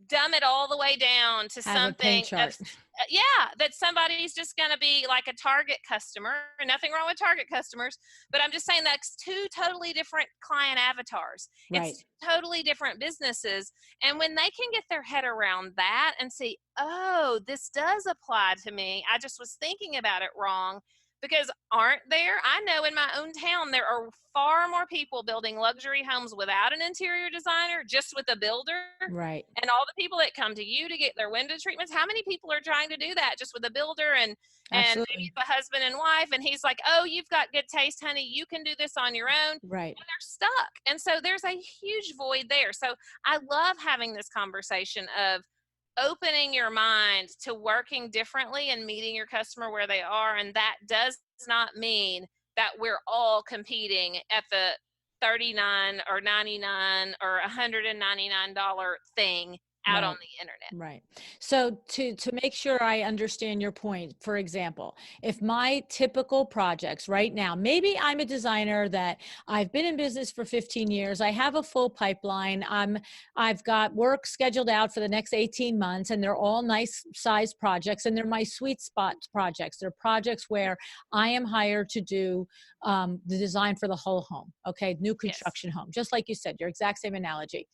dumb it all the way down to something that somebody's just going to be like a Target customer. Nothing wrong with Target customers, but I'm just saying that's two totally different client avatars. It's totally different businesses. And when they can get their head around that and see, oh, this does apply to me, I just was thinking about it wrong. Because I know in my own town, there are far more people building luxury homes without an interior designer, just with a builder. Right. And all the people that come to you to get their window treatments, how many people are trying to do that just with a builder and maybe the husband and wife? And he's like, oh, you've got good taste, honey. You can do this on your own. Right. And they're stuck. And so there's a huge void there. So I love having this conversation of opening your mind to working differently and meeting your customer where they are. And that does not mean that we're all competing at the $39 or $99 or $199 thing out on the internet. Right. So to make sure I understand your point, for example, if my typical projects right now, maybe I'm a designer that I've been in business for 15 years. I have a full pipeline. I've got work scheduled out for the next 18 months, and they're all nice size projects, and they're my sweet spot projects. They're projects where I am hired to do the design for the whole home. Okay. New construction home, just like you said, your exact same analogy.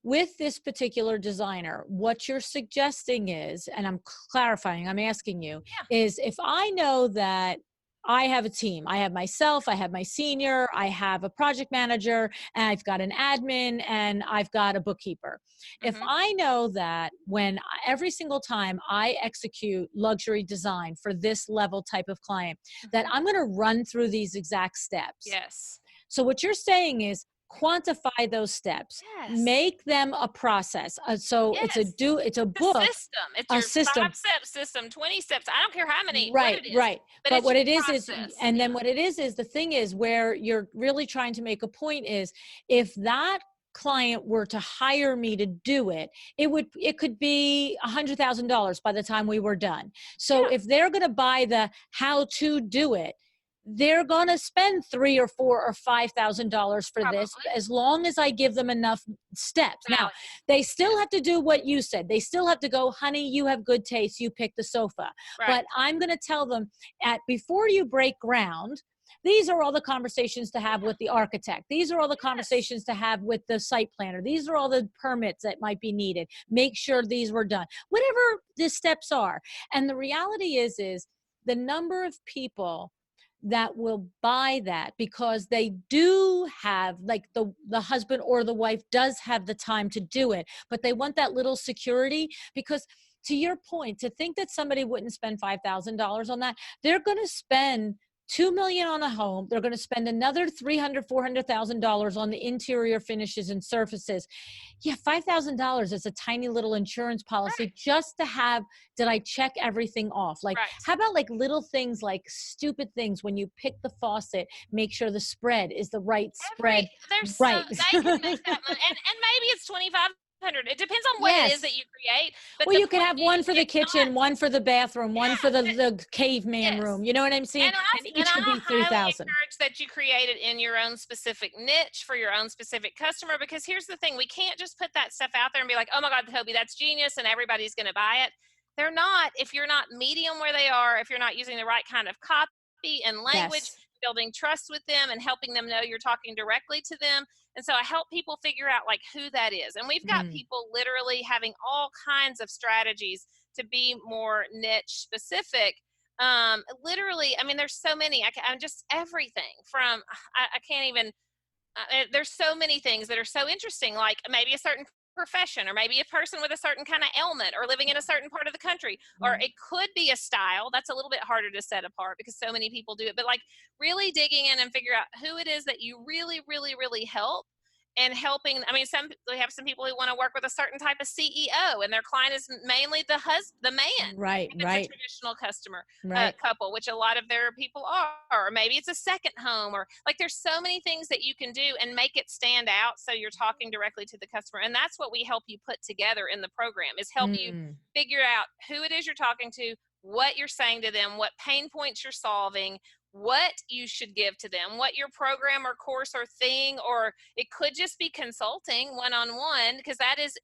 With this particular designer, what you're suggesting is, and I'm clarifying, I'm asking you, is if I know that I have a team, I have myself, I have my senior, I have a project manager, and I've got an admin, and I've got a bookkeeper. If I know that when every single time I execute luxury design for this level type of client, that I'm going to run through these exact steps. Yes. So what you're saying is, quantify those steps, make them a process. It's a book, system. It's your system. 5-step system, 20 steps. I don't care how many. Right. But what it is, and then what it is the thing is where you're really trying to make a point is, if that client were to hire me to do it, it could be $100,000 by the time we were done. So if they're going to buy the how to do it, they're going to spend $3 or $4 or $5,000 for Probably. this, as long as I give them enough steps. Now, Value. they still have to do what you said. They still have to go, honey, you have good taste. You pick the sofa. Right. But I'm going to tell them before you break ground, these are all the conversations to have with the architect. These are all the conversations to have with the site planner. These are all the permits that might be needed. Make sure these were done. Whatever the steps are. And the reality is the number of people that will buy that, because they do have, like, the husband or the wife does have the time to do it, but they want that little security. Because to your point, to think that somebody wouldn't spend $5,000 on that, they're going to spend $2 million on a home. They're going to spend another $300,000-$400,000 on the interior finishes and surfaces. Yeah, $5,000 is a tiny little insurance policy just to have, did I check everything off? Like, how about like little things, like stupid things when you pick the faucet, make sure the spread is the right spread. Right. They can make that money. And maybe it's 2,500. It depends on what it is that you create. But well, you can have one for the kitchen, one for the bathroom, one for the caveman room. You know what I'm saying? And each would be $3,000. Encourage that you create it in your own specific niche for your own specific customer. Because here's the thing: we can't just put that stuff out there and be like, "Oh my God, Tobi, that's genius," and everybody's going to buy it. They're not. If you're not meeting where they are, if you're not using the right kind of copy and language, building trust with them and helping them know you're talking directly to them. And so I help people figure out like who that is. And we've got people literally having all kinds of strategies to be more niche specific. Literally, I mean, there's so many, I'm just everything from, I can't even, there's so many things that are so interesting, like maybe a certain profession, or maybe a person with a certain kind of ailment, or living in a certain part of the country, or it could be a style that's a little bit harder to set apart because so many people do it. But like really digging in and figure out who it is that you really, really, really help. And helping, I mean, we have some people who want to work with a certain type of CEO, and their client is mainly the man. Right, it's right. a traditional customer couple, which a lot of their people are. Or maybe it's a second home, or like there's so many things that you can do and make it stand out so you're talking directly to the customer. And that's what we help you put together in the program, is help you figure out who it is you're talking to, what you're saying to them, what pain points you're solving, what you should give to them, what your program or course or thing, or it could just be consulting one-on-one, because that is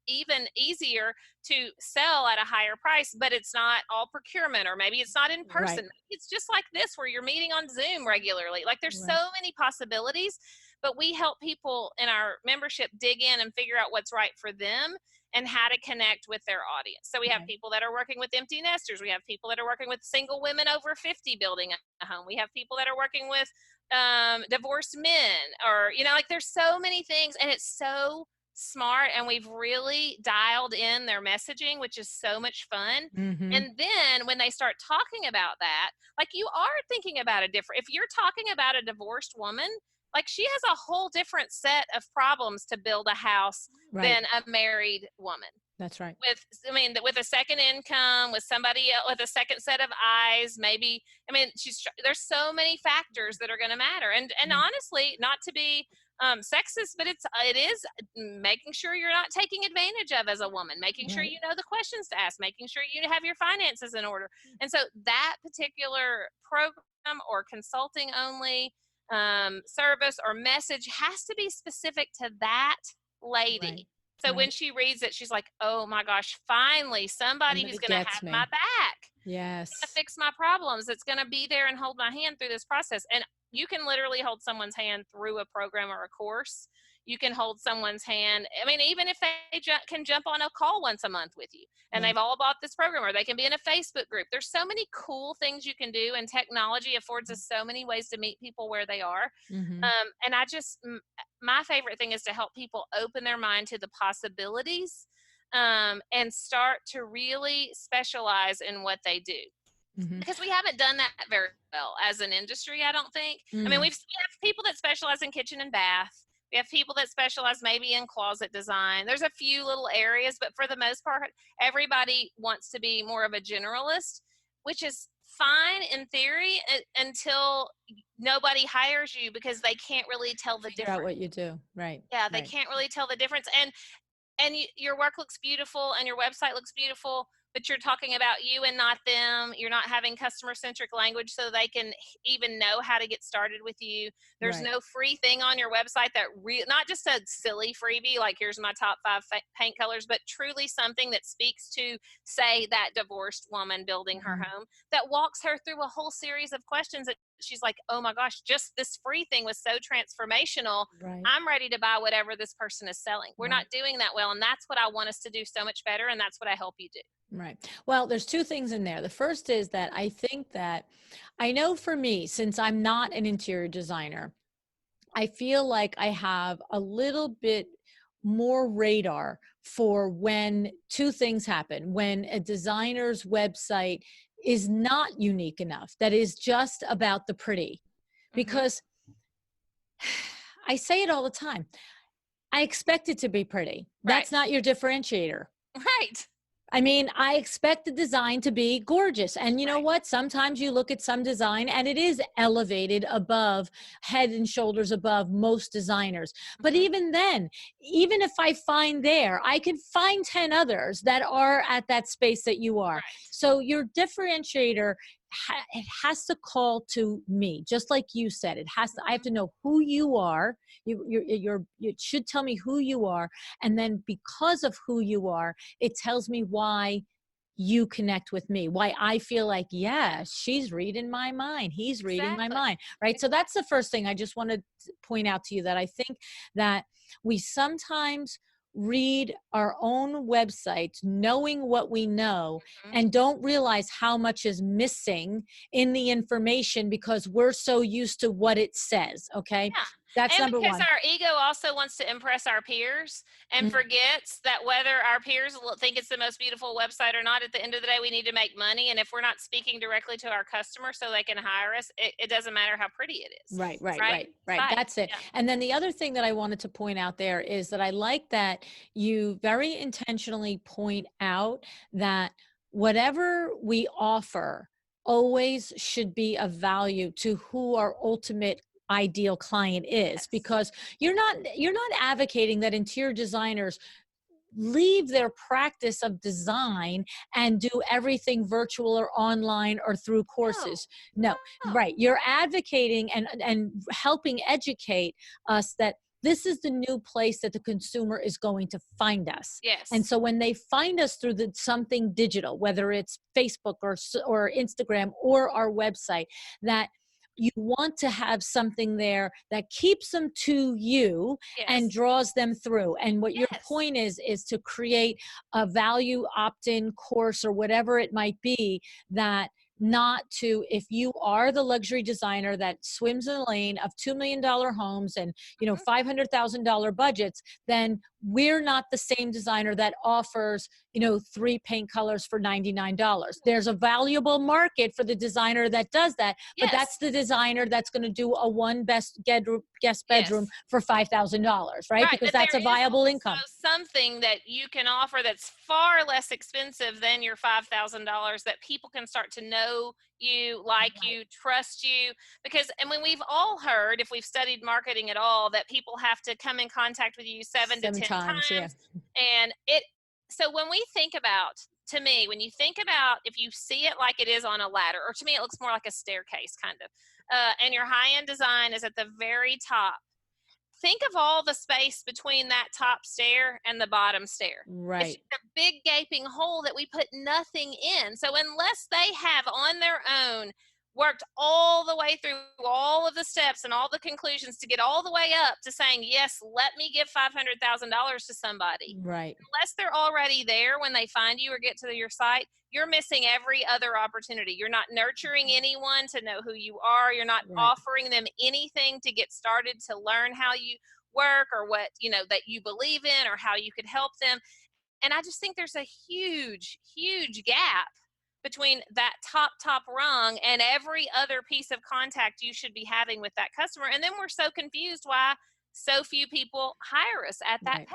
even easier to sell at a higher price, but it's not all procurement, or maybe it's not in person. Maybe it's just like this where you're meeting on Zoom regularly. Like there's so many possibilities, but we help people in our membership dig in and figure out what's right for them and how to connect with their audience. So we have people that are working with empty nesters. We have people that are working with single women over 50 building a home. We have people that are working with divorced men, or, you know, like there's so many things, and it's so smart, and we've really dialed in their messaging, which is so much fun. And then when they start talking about that, like you are thinking about if you're talking about a divorced woman, like she has a whole different set of problems to build a house than a married woman. That's right. With a second income, with somebody else, with a second set of eyes, maybe, there's so many factors that are going to matter. And honestly, not to be sexist, but it is making sure you're not taking advantage of as a woman, making sure you know the questions to ask, making sure you have your finances in order. And so that particular program or consulting only service or message has to be specific to that lady. So when she reads it, she's like, oh my gosh, finally somebody who's going to have my back. Yes. To fix my problems. It's going to be there and hold my hand through this process. And you can literally hold someone's hand through a program or a course. You can hold someone's hand. Even if they can jump on a call once a month with you, and they've all bought this program, or they can be in a Facebook group. There's so many cool things you can do, and technology affords us so many ways to meet people where they are. And my favorite thing is to help people open their mind to the possibilities, and start to really specialize in what they do. Because we haven't done that very well as an industry, I don't think. We have people that specialize in kitchen and bath. We have people that specialize maybe in closet design. There's a few little areas, but for the most part, everybody wants to be more of a generalist, which is fine in theory until nobody hires you, because they can't really tell the difference. Figure out what you do, right? Yeah, they can't really tell the difference. And your work looks beautiful and your website looks beautiful, but you're talking about you and not them. You're not having customer centric language so they can even know how to get started with you. There's Right. no free thing on your website that not just a silly freebie, like here's my top 5 paint colors, but truly something that speaks to, say, that divorced woman building her home, that walks her through a whole series of questions that she's like, oh my gosh, just this free thing was so transformational. Right. I'm ready to buy whatever this person is selling. We're Right. not doing that well. And that's what I want us to do so much better. And that's what I help you do. Right. Well, there's two things in there. The first is that I think that I know for me, since I'm not an interior designer, I feel like I have a little bit more radar for when two things happen. When a designer's website is not unique enough, that is just about the pretty. Because I say it all the time. I expect it to be pretty. That's not your differentiator. Right. I mean, I expect the design to be gorgeous. And you know what? Sometimes you look at some design and it is elevated above, head and shoulders above most designers. But even then, even if I find there, I can find 10 others that are at that space that you are. So your differentiator, it has to call to me, just like you said. It has to. I have to know who you are. You should tell me who you are, and then because of who you are, it tells me why you connect with me, why I feel like, yeah, she's reading my mind, he's reading my mind, right? So that's the first thing I just want to point out to you, that I think that we sometimes read our own websites knowing what we know and don't realize how much is missing in the information because we're so used to what it says. Okay. Yeah. That's and number because one. our ego also wants to impress our peers and forgets that whether our peers will think it's the most beautiful website or not, at the end of the day, we need to make money. And if we're not speaking directly to our customer so they can hire us, it doesn't matter how pretty it is. Right. That's it. Yeah. And then the other thing that I wanted to point out there is that I like that you very intentionally point out that whatever we offer always should be of value to who our ultimate ideal client is, because you're not advocating that interior designers leave their practice of design and do everything virtual or online or through courses. No. Right. You're advocating and helping educate us that this is the new place that the consumer is going to find us. Yes. And so when they find us through something digital, whether it's Facebook or Instagram or our website, that you want to have something there that keeps them to you and draws them through. And what your point is to create a value opt-in course or whatever it might be, that not to, if you are the luxury designer that swims in the lane of $2 million homes and, $500,000 budgets, then we're not the same designer that offers, 3 paint colors for $99. There's a valuable market for the designer that does that, but that's the designer that's going to do a one guest bedroom for $5,000, right? Because but that's a viable income. Something that you can offer that's far less expensive than your $5,000, that people can start to know you, like you, trust you. Because, and when we've all heard, if we've studied marketing at all, that people have to come in contact with you 7 to 10 times. And so when we think about, to me, when you think about, if you see it like it is on a ladder, or to me, it looks more like a staircase kind of, and your high-end design is at the very top, think of all the space between that top stair and the bottom stair. Right. It's a big gaping hole that we put nothing in. So unless they have on their own worked all the way through all of the steps and all the conclusions to get all the way up to saying, yes, let me give $500,000 to somebody. Right. Unless they're already there when they find you or get to your site, you're missing every other opportunity. You're not nurturing anyone to know who you are. You're not offering them anything to get started, to learn how you work or what, that you believe in or how you could help them. And I just think there's a huge, huge gap between that top rung and every other piece of contact you should be having with that customer. And then we're so confused why so few people hire us at that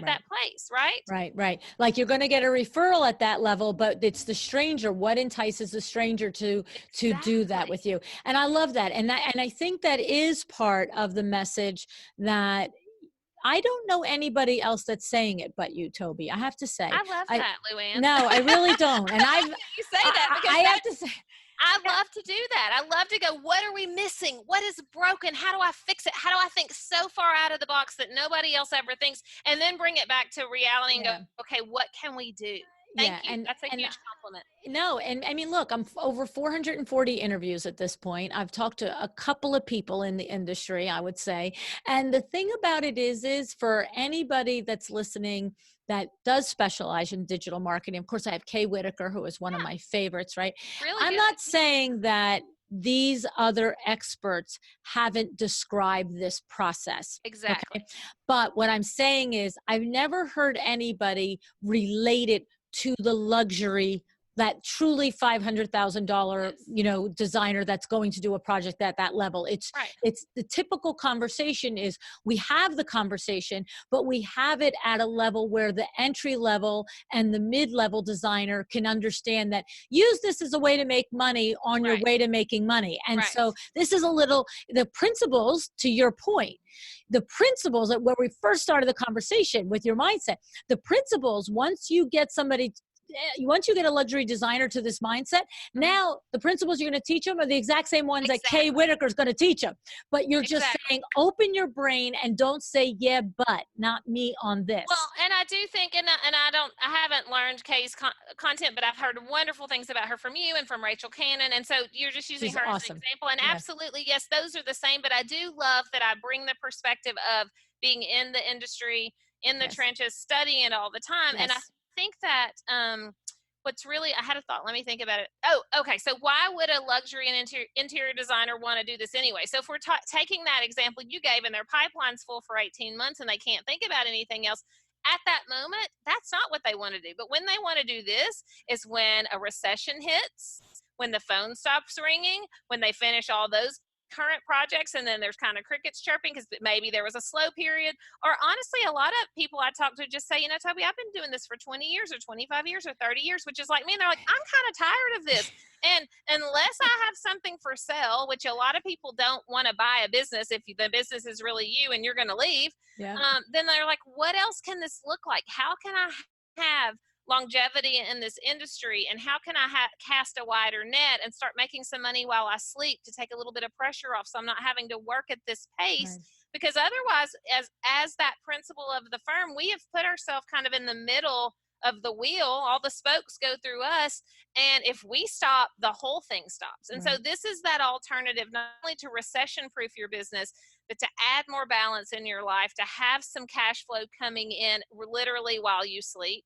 that place, right? Right. Like you're going to get a referral at that level, but it's the stranger. What entices the stranger to do that with you? And I love that. And I think that is part of the message that I don't know anybody else that's saying it but you, Toby. I have to say. I love that, Luann. No, I really don't. And you say that because I have to say, I love to do that. I love to go, what are we missing? What is broken? How do I fix it? How do I think so far out of the box that nobody else ever thinks? And then bring it back to reality and go, okay, what can we do? Thank you. That's a huge compliment. No, and I mean, look, I'm over 440 interviews at this point. I've talked to a couple of people in the industry, I would say. And the thing about it is for anybody that's listening that does specialize in digital marketing, of course, I have Kay Whitaker, who is one of my favorites, right? Really I'm good. not saying that these other experts haven't described this process. Exactly. Okay? But what I'm saying is I've never heard anybody relate it to the luxury, that truly $500,000, designer that's going to do a project at that level. It's the typical conversation is we have the conversation, but we have it at a level where the entry level and the mid-level designer can understand that use this as a way to make money on your way to making money. And so this is the principles, to your point, the principles that where we first started the conversation with your mindset, the principles, once you get a luxury designer to this mindset, now the principles you're going to teach them are the exact same ones that Kay Whitaker is going to teach them. But you're just saying, open your brain and don't say, yeah, but not me on this. Well, and I do think, and I haven't learned Kay's content, but I've heard wonderful things about her from you and from Rachel Cannon. And so you're just using her as an example. And absolutely, yes, those are the same. But I do love that I bring the perspective of being in the industry, in the trenches, studying it all the time. And I think that what's really, I had a thought, let me think about it. Oh, okay. So why would a luxury and interior designer want to do this anyway? So if we're taking that example you gave and their pipeline's full for 18 months and they can't think about anything else, at that moment, that's not what they want to do. But when they want to do this is when a recession hits, when the phone stops ringing, when they finish all those current projects and then there's kind of crickets chirping because maybe there was a slow period. Or honestly, a lot of people I talk to just say, Toby, I've been doing this for 20 years or 25 years or 30 years, which is like me. And they're like, I'm kind of tired of this. And unless I have something for sale, which a lot of people don't want to buy a business if the business is really you and you're going to leave, then they're like, what else can this look like? How can I have longevity in this industry, and how can I cast a wider net and start making some money while I sleep to take a little bit of pressure off so I'm not having to work at this pace? Because otherwise, as that principle of the firm, we have put ourselves kind of in the middle of the wheel. All the spokes go through us, and if we stop, the whole thing stops. And so this is that alternative, not only to recession proof your business, but to add more balance in your life, to have some cash flow coming in literally while you sleep.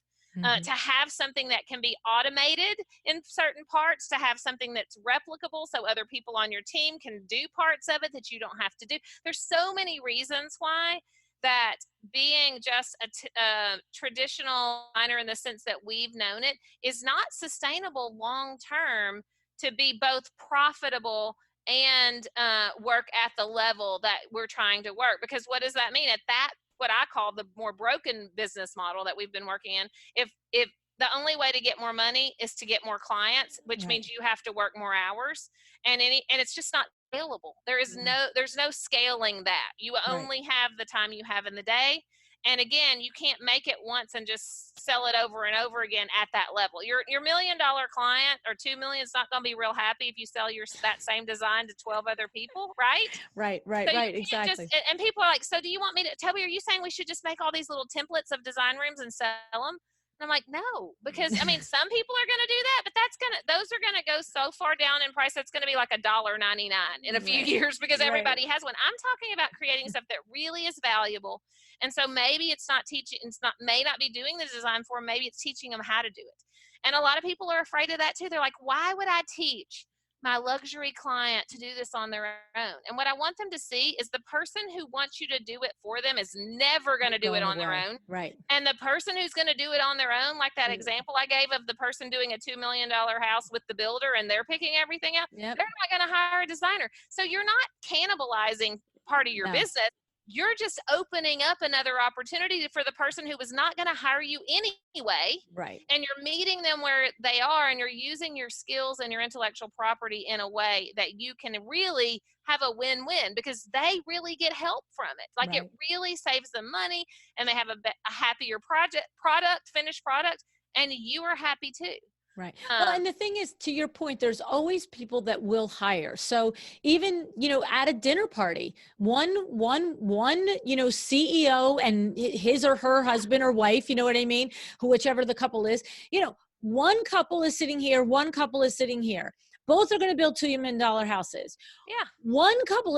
To have something that can be automated in certain parts, to have something that's replicable so other people on your team can do parts of it that you don't have to do. There's so many reasons why that being just a traditional designer in the sense that we've known it is not sustainable long term to be both profitable and work at the level that we're trying to work. Because what does that mean? At that, what I call the more broken business model that we've been working in, if the only way to get more money is to get more clients, which means you have to work more hours, and it's just not scalable. There's no scaling that. You only have the time you have in the day. And again, you can't make it once and just sell it over and over again at that level. Your $1 million client or $2 million is not going to be real happy if you sell that same design to 12 other people, right? Right, exactly. And people are like, so do you want me to, Toby, are you saying we should just make all these little templates of design rooms and sell them? And I'm like, no, because I mean, some people are going to do that, but those are going to go so far down in price. That's going to be like $1.99 in a few years because everybody has one. I'm talking about creating stuff that really is valuable. And so maybe it's not teaching, may not be doing the design for them. Maybe it's teaching them how to do it. And a lot of people are afraid of that too. They're like, why would I teach my luxury client to do this on their own? And what I want them to see is the person who wants you to do it for them is never going to do it on their own. Right. And the person who's going to do it on their own, like that example I gave of the person doing a $2 million house with the builder and they're picking everything up, they're not going to hire a designer. So you're not cannibalizing part of your business. you're just opening up another opportunity for the person who was not going to hire you anyway. Right. And you're meeting them where they are, and you're using your skills and your intellectual property in a way that you can really have a win-win, because they really get help from it. Like Right. it really saves them money, and they have a happier finished product, and you are happy too. Right. Well, and the thing is, to your point, there's always people that will hire. So even, at a dinner party, one, CEO and his or her husband or wife, you know what I mean? Whichever the couple is, one couple is sitting here, one couple is sitting here. Both are going to build $2 million houses. Yeah. One couple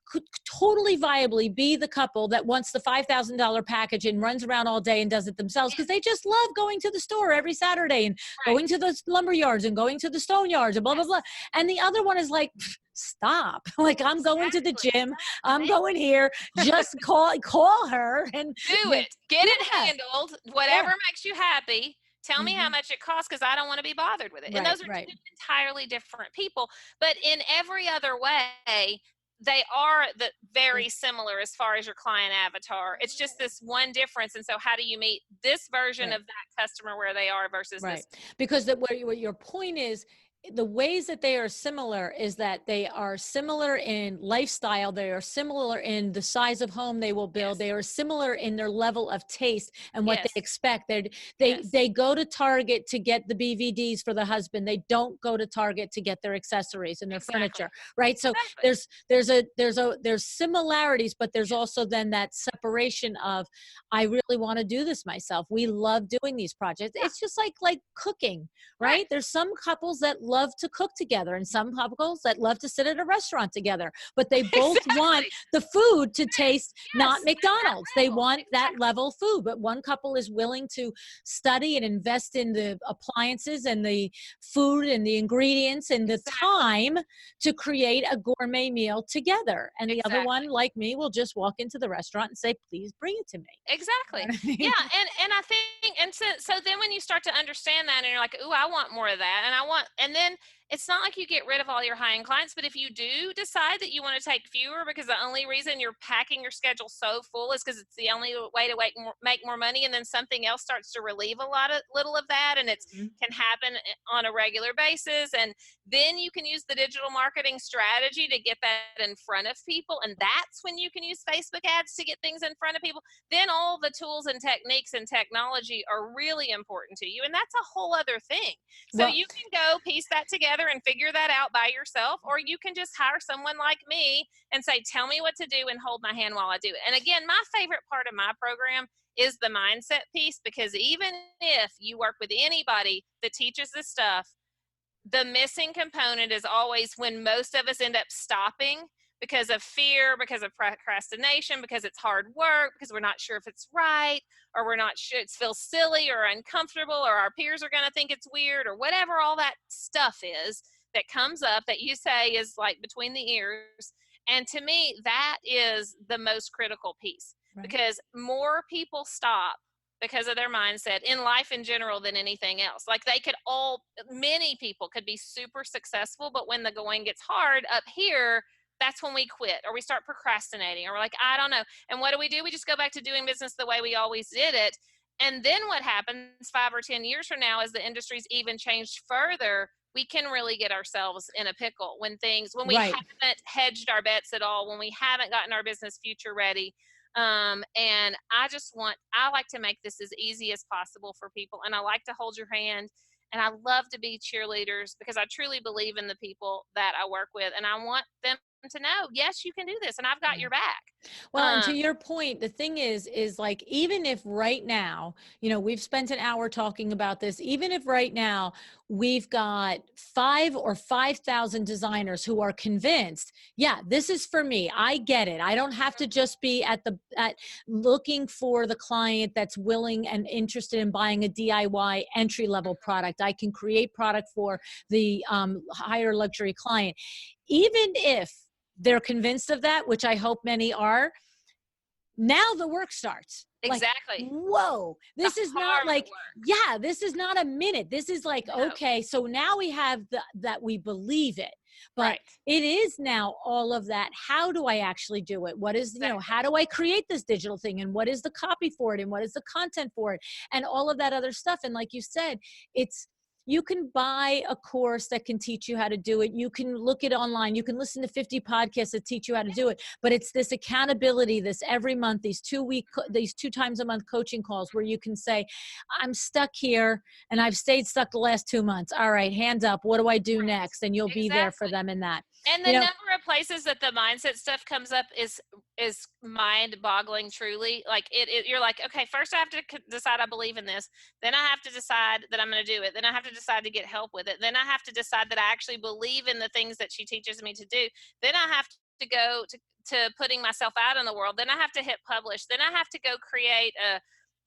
could totally viably be the couple that wants the $5,000 package and runs around all day and does it themselves because they just love going to the store every Saturday and going to the lumber yards and going to the stone yards and blah, blah, blah. And the other one is like, stop. Like, I'm going to the gym. I'm going here. Just call her and do it. Get it handled. Whatever makes you happy. Tell me how much it costs, because I don't want to be bothered with it. And those are two entirely different people. But in every other way, they are very similar as far as your client avatar. It's just this one difference. And so how do you meet this version of that customer where they are versus this? Because what your point is, the ways that they are similar is that they are similar in lifestyle. They are similar in the size of home they will build. They are similar in their level of taste and what they expect. They go to Target to get the BVDs for the husband. They don't go to Target to get their accessories and their furniture, right? So there's similarities, but there's also then that separation of, I really want to do this myself. We love doing these projects. It's just like cooking, right? There's some couples that love to cook together and some couples that love to sit at a restaurant together, but they both want the food to taste not McDonald's. They want that level food, but one couple is willing to study and invest in the appliances and the food and the ingredients and the time to create a gourmet meal together. And the other one, like me, will just walk into the restaurant and say, please bring it to me. Exactly. Yeah. And I think, and so then when you start to understand that and you're like, ooh, I want more of that. And then it's not like you get rid of all your high-end clients, but if you do decide that you want to take fewer because the only reason you're packing your schedule so full is because it's the only way to make more money, and then something else starts to relieve little of that, and it can happen on a regular basis, and then you can use the digital marketing strategy to get that in front of people, and that's when you can use Facebook ads to get things in front of people. Then all the tools and techniques and technology are really important to you, and that's a whole other thing. So you can go piece that together and figure that out by yourself, or you can just hire someone like me and say, tell me what to do and hold my hand while I do it. And again, my favorite part of my program is the mindset piece, because even if you work with anybody that teaches this stuff, the missing component is always when most of us end up stopping because of fear, because of procrastination, because it's hard work, because we're not sure if it's right, or we're not sure, it feels silly or uncomfortable, or our peers are going to think it's weird, or whatever all that stuff is that comes up that you say is like between the ears. And to me, that is the most critical piece, because more people stop because of their mindset in life in general than anything else. Like many people could be super successful, but when the going gets hard up here, that's when we quit, or we start procrastinating, or we're like, I don't know. And what do? We just go back to doing business the way we always did it. And then what happens 5 or 10 years from now, as the industry's even changed further, we can really get ourselves in a pickle when we haven't hedged our bets at all, when we haven't gotten our business future ready. And I like to make this as easy as possible for people. And I like to hold your hand, and I love to be cheerleaders, because I truly believe in the people that I work with, and I want them to know, yes, you can do this, and I've got your back. Well, and to your point, the thing is like, even if right now, we've spent an hour talking about this, even if right now we've got 5 or 5,000 designers who are convinced, yeah, this is for me. I get it. I don't have to just be at looking for the client that's willing and interested in buying a DIY entry-level product. I can create product for the higher luxury client. Even if they're convinced of that, which I hope many are, now the work starts. Exactly. Like, whoa, this is not like, this is not a minute. This is like, okay, so now we have that we believe it. But Right. it is now all of that. How do I actually do it? What is, Exactly. how do I create this digital thing? And what is the copy for it? And what is the content for it? And all of that other stuff. And like you said, you can buy a course that can teach you how to do it. You can look it online. You can listen to 50 podcasts that teach you how to do it. But it's this accountability, this every month, these 2 times a month coaching calls where you can say, I'm stuck here and I've stayed stuck the last 2 months. All right, hands up. What do I do next? And you'll be there for Exactly. them in that. And the number of places that the mindset stuff comes up is mind-boggling. Truly, like you're like, okay, first I have to decide I believe in this. Then I have to decide that I'm going to do it. Then I have to decide to get help with it. Then I have to decide that I actually believe in the things that she teaches me to do. Then I have to go to putting myself out in the world. Then I have to hit publish. Then I have to go create a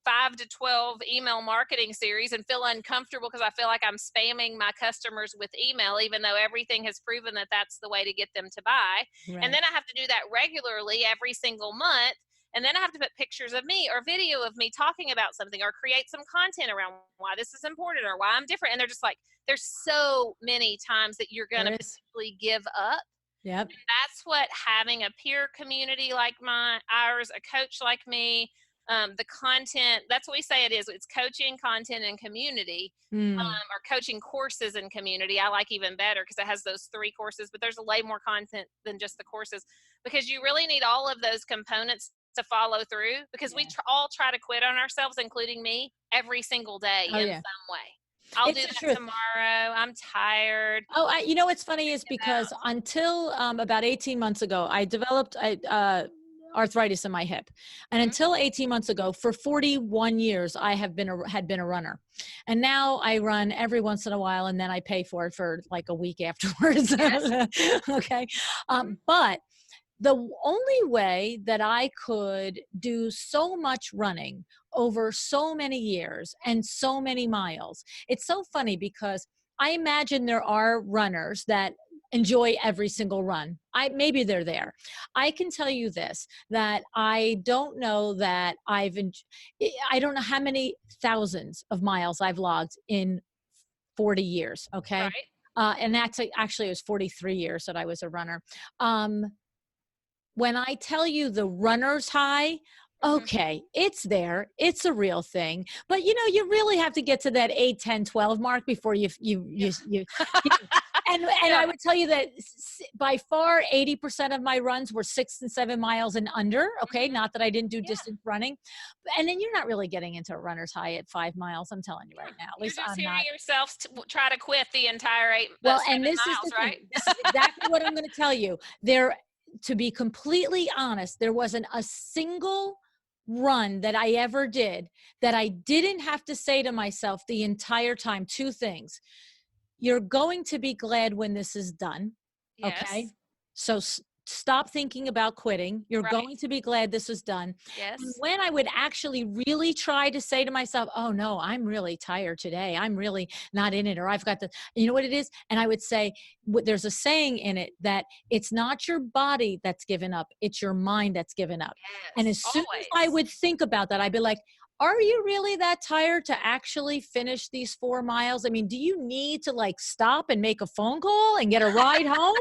5 to 12 email marketing series and feel uncomfortable because I feel like I'm spamming my customers with email, even though everything has proven that that's the way to get them to buy. Right. And then I have to do that regularly every single month. And then I have to put pictures of me or video of me talking about something or create some content around why this is important or why I'm different. And they're just like, there's so many times that you're going to basically give up. Yep. And that's what having a peer community like ours, a coach like me, the content, that's what we say it is. It's coaching, content, and community, or coaching courses and community. I like even better because it has those 3 courses, but there's way more content than just the courses because you really need all of those components to follow through because we all try to quit on ourselves, including me, every single day in some way. I'll do that tomorrow. I'm tired. Oh, what's funny is because until about 18 months ago, I developed arthritis in my hip. And until 18 months ago, for 41 years, I had been a runner. And now I run every once in a while, and then I pay for it for like a week afterwards. Okay. But the only way that I could do so much running over so many years and so many miles, it's so funny because I imagine there are runners that enjoy every single run. Maybe they're there. I can tell you this, that I don't know that I don't know how many thousands of miles I've logged in 40 years. Okay. Right. And that's actually, it was 43 years that I was a runner. When I tell you the runner's high, okay, it's there. It's a real thing. But, you really have to get to that 8, 10, 12 mark before you and I would tell you that by far 80% of my runs were 6 and 7 miles and under. Okay. Not that I didn't do distance running. And then you're not really getting into a runner's high at 5 miles. I'm telling you right now. At least you're just I'm hearing not. yourself try to quit the entire 8 well, and this miles, is the right? thing. This is exactly what I'm going to tell you. To be completely honest, there wasn't a single run that I ever did that I didn't have to say to myself the entire time 2 things. You're going to be glad when this is done. Yes. Okay. So stop thinking about quitting. You're going to be glad this is done. Yes. And when I would actually really try to say to myself, oh no, I'm really tired today. I'm really not in it. Or I've got you know what it is? And I would say, there's a saying in it that it's not your body that's given up. It's your mind that's given up. Yes, and as soon as I would think about that, I'd be like, are you really that tired to actually finish these 4 miles? I mean, do you need to stop and make a phone call and get a ride home?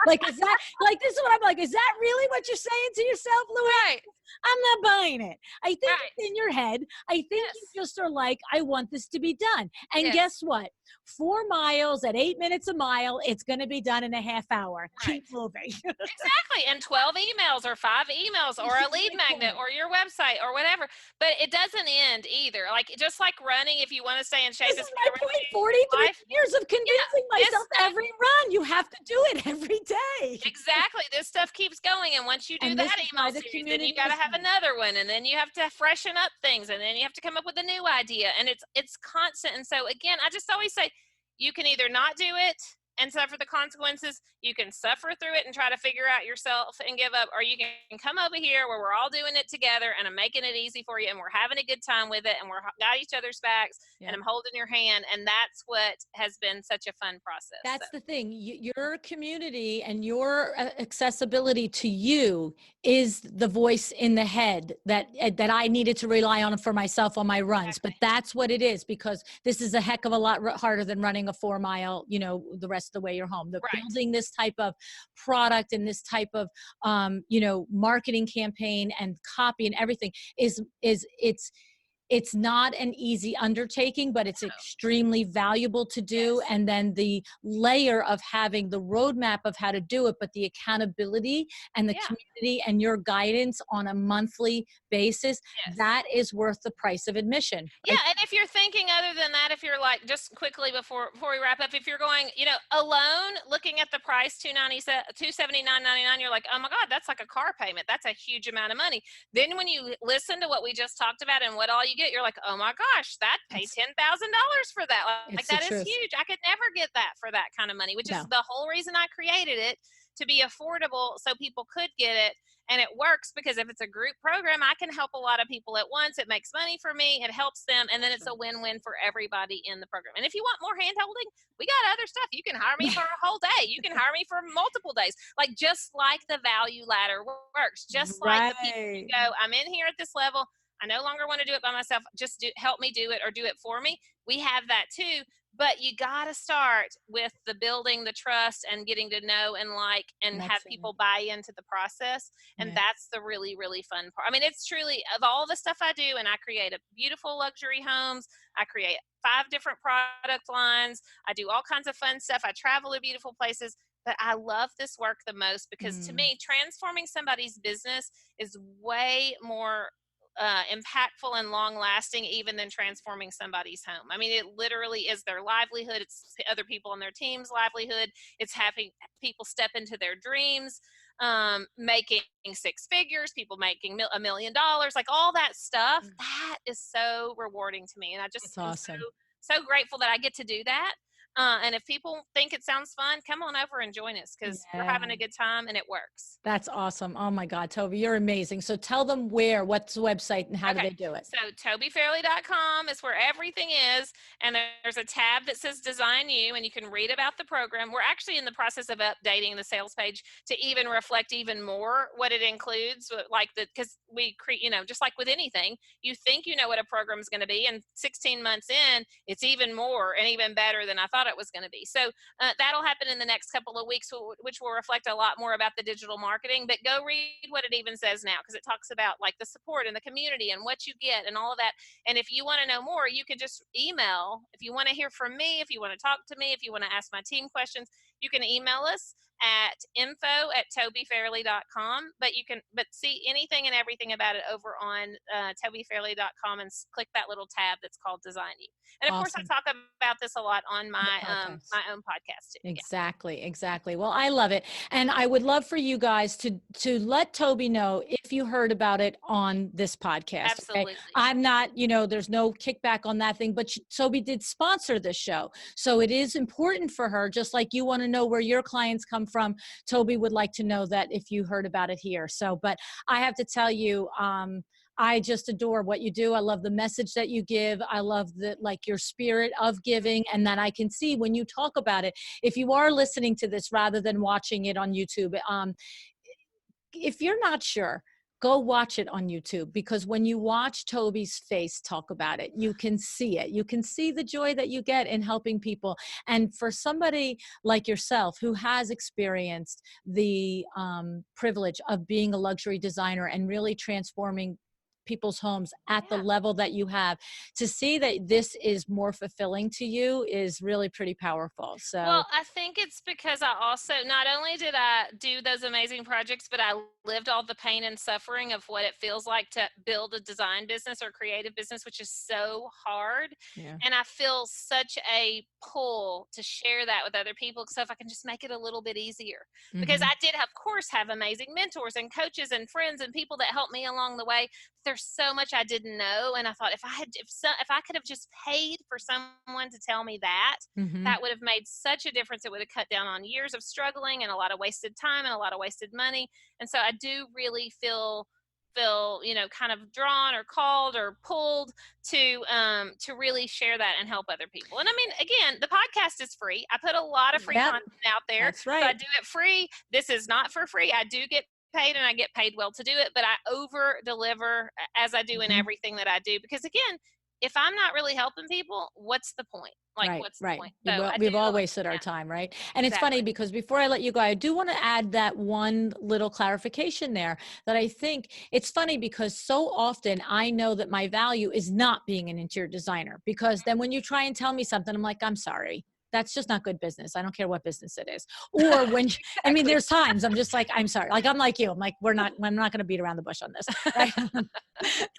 Is that this is what I'm like, is that really what you're saying to yourself, Louise? Right. I'm not buying it. I think it's in your head. I think you just are like, I want this to be done. And guess what? 4 miles at 8 minutes a mile, it's going to be done in a half hour. Keep moving. Exactly. And 12 emails or 5 emails or a lead magnet or your website or whatever. But it doesn't end either. Just like running, if you want to stay in shape. This is my point. 43 years of convincing myself every run. You have to do it every day. Exactly. This stuff keeps going. And once you do that email series, then you got to have another one. And then you have to freshen up things. And then you have to come up with a new idea. And it's constant. And so again, I just always say, you can either not do it and suffer the consequences. You can suffer through it and try to figure out yourself and give up, or you can come over here where we're all doing it together and I'm making it easy for you and we're having a good time with it and we're got each other's backs and I'm holding your hand. And that's what has been such a fun process. That's the thing. Your community and your accessibility to you is the voice in the head that I needed to rely on for myself on my runs. But that's what it is, because this is a heck of a lot harder than running a 4 mile, the rest dress the way you're home. The Right. building this type of product and this type of, marketing campaign and copy and everything it's not an easy undertaking, but it's extremely valuable to do. Yes. And then the layer of having the roadmap of how to do it, but the accountability and the Yeah. community and your guidance on a monthly basis, Yes. that is worth the price of admission. Yeah, and if you're thinking other than that, if you're like, just quickly before we wrap up, if you're going, alone, looking at the price, $279.99, you're like, oh my God, that's like a car payment. That's a huge amount of money. Then when you listen to what we just talked about and what all you get, you're like, oh my gosh, that paid $10,000 for that. Like It's the that is truth. huge. I could never get that for that kind of money, which is No. the whole reason I created it, to be affordable so people could get it. And it works because if it's a group program, I can help a lot of people at once. It makes money for me. It helps them. And then it's a win-win for everybody in the program. And if you want more hand holding, we got other stuff. You can hire me for a whole day. You can hire me for multiple days. Like just like the value ladder works, just like the people who go, I'm in here at this level. I no longer want to do it by myself. Just help me do it or do it for me. We have that too. But you got to start with the building the trust and getting to know and like and have people buy into the process. And that's the really, really fun part. I mean, it's truly, of all the stuff I do, and I create a beautiful luxury homes. I create 5 different product lines. I do all kinds of fun stuff. I travel to beautiful places. But I love this work the most because to me, transforming somebody's business is way more impactful and long lasting even than transforming somebody's home. I mean, it literally is their livelihood. It's other people on their team's livelihood. It's having people step into their dreams, making 6 figures, people making $1 million, like all that stuff. That is so rewarding to me. And I just am so grateful that I get to do that. And if people think it sounds fun, come on over and join us because we're having a good time and it works. That's awesome. Oh my God, Tobi, you're amazing. So tell them what's the website and how do they do it? So tobifairley.com is where everything is. And there's a tab that says Design You, and you can read about the program. We're actually in the process of updating the sales page to even reflect even more what it includes, because we create, just like with anything, you think you know what a program is going to be, and 16 months in, it's even more and even better than I thought it was going to be. So that'll happen in the next couple of weeks, which will reflect a lot more about the digital marketing. But go read what it even says now, because it talks about like the support and the community and what you get and all of that. And if you want to know more, you can just email. If you want to hear from me, if you want to talk to me, if you want to ask my team questions, you can email us at info@tobifairley.com. But see anything and everything about it over on tobifairley.com and click that little tab that's called Design You. And of course, I talk about this a lot on my my own podcast too. Exactly. Well, I love it. And I would love for you guys to let Tobi know if you heard about it on this podcast. Absolutely. Okay? I'm not, there's no kickback on that thing, but Tobi did sponsor this show. So it is important for her, just like you want to know where your clients come from. Tobi would like to know that if you heard about it here. So, but I have to tell you, I just adore what you do. I love the message that you give. I love your spirit of giving, and that I can see when you talk about it. If you are listening to this rather than watching it on YouTube, if you're not sure, go watch it on YouTube, because when you watch Tobi's face talk about it, you can see it. You can see the joy that you get in helping people. And for somebody like yourself who has experienced the privilege of being a luxury designer and really transforming people's homes at the level that you have, to see that this is more fulfilling to you is really pretty powerful. So, well, I think it's because I also, not only did I do those amazing projects, but I lived all the pain and suffering of what it feels like to build a design business or creative business, which is so hard. And I feel such a pull to share that with other people, so if I can just make it a little bit easier, because I did, of course, have amazing mentors and coaches and friends and people that helped me along the way. There's so much I didn't know, and I thought if I could have just paid for someone to tell me that, that would have made such a difference. It would have cut down on years of struggling and a lot of wasted time and a lot of wasted money. And so I do really feel kind of drawn or called or pulled to really share that and help other people. And I mean, again, the podcast is free. I put a lot of free content out there. That's right. So I do it free. This is not for free. I do get paid, and I get paid well to do it, but I over deliver as I do in everything that I do, because again, if I'm not really helping people, what's the point? Like, Right, what's the right. point? So We've all wasted our time, right? And it's funny exactly. because before I let you go, I do want to add that one little clarification there, that I think it's funny because so often I know that my value is not being an interior designer, because then when you try and tell me something, I'm like, I'm sorry. That's just not good business. I don't care what business it is. Or when, I mean, there's times I'm just like, I'm sorry. Like, I'm like you. I'm like, I'm not going to beat around the bush on this. Right?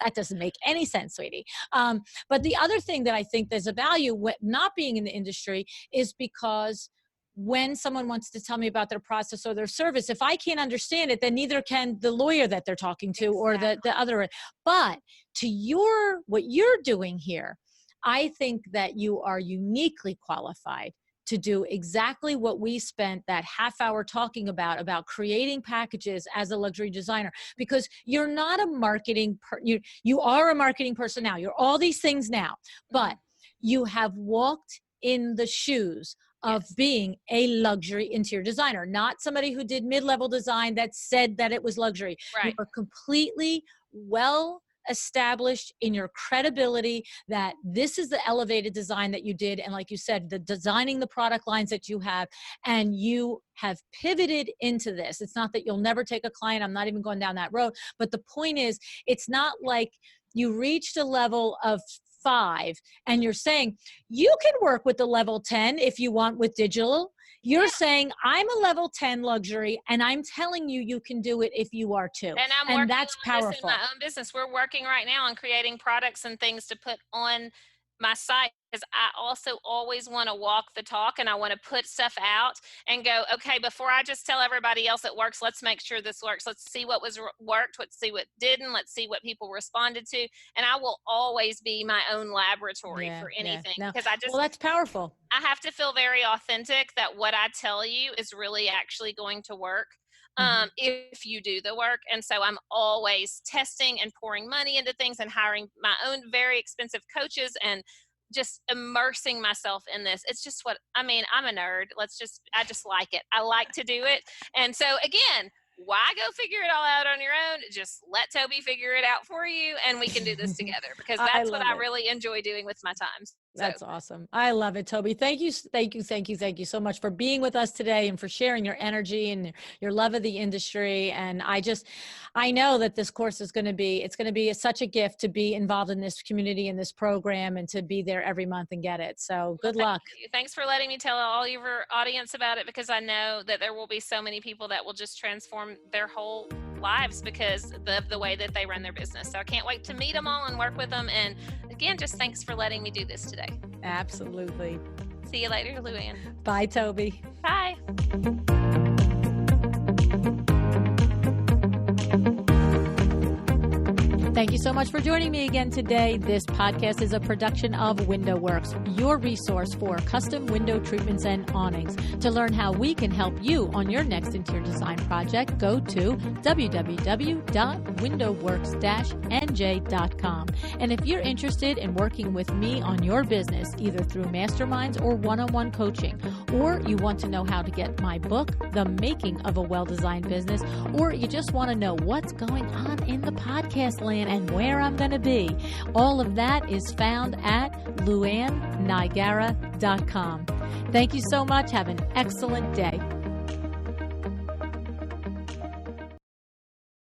That doesn't make any sense, sweetie. But the other thing that I think there's a value with not being in the industry is because when someone wants to tell me about their process or their service, if I can't understand it, then neither can the lawyer that they're talking to or the other. But to what you're doing here, I think that you are uniquely qualified to do exactly what we spent that half hour talking about creating packages as a luxury designer, because you're not a marketing, you are a marketing person now. You're all these things now, but you have walked in the shoes of being a luxury interior designer, not somebody who did mid-level design that said that it was luxury. Right. You are completely well established in your credibility that this is the elevated design that you did. And like you said, the designing the product lines that you have, and you have pivoted into this. It's not that you'll never take a client. I'm not even going down that road. But the point is, it's not like you reached a level of 5 and you're saying you can work with the level 10 if you want with digital. You're saying I'm a level 10 luxury, and I'm telling you, you can do it if you are too. And that's powerful. This in my own business. We're working right now on creating products and things to put on my site, because I also always want to walk the talk, and I want to put stuff out and go, okay, before I just tell everybody else it works, let's make sure this works. Let's see what worked, let's see what didn't, let's see what people responded to. And I will always be my own laboratory for anything, because well, that's powerful. I have to feel very authentic that what I tell you is really actually going to work. If you do the work. And so I'm always testing and pouring money into things and hiring my own very expensive coaches and just immersing myself in this. It's just I'm a nerd. I just like it. I like to do it. And so again, why go figure it all out on your own? Just let Tobi figure it out for you, and we can do this together, because that's what I really enjoy doing with my time. That's awesome. I love it, Tobi. Thank you so much for being with us today and for sharing your energy and your love of the industry. And I know that this course is going to be such a gift to be involved in this community and this program, and to be there every month and get it. So good luck. Thanks for letting me tell all your audience about it, because I know that there will be so many people that will just transform their whole lives because of the way that they run their business. So I can't wait to meet them all and work with them. And again, just thanks for letting me do this today. Absolutely. See you later, Luann. Bye, Tobi. Bye. Thank you so much for joining me again today. This podcast is a production of WindowWorks, your resource for custom window treatments and awnings. To learn how we can help you on your next interior design project, go to www.windowworks-nj.com. And if you're interested in working with me on your business, either through masterminds or one-on-one coaching, or you want to know how to get my book, The Making of a Well-Designed Business, or you just want to know what's going on in the podcast land and where I'm going to be, all of that is found at luannigara.com. Thank you so much. Have an excellent day.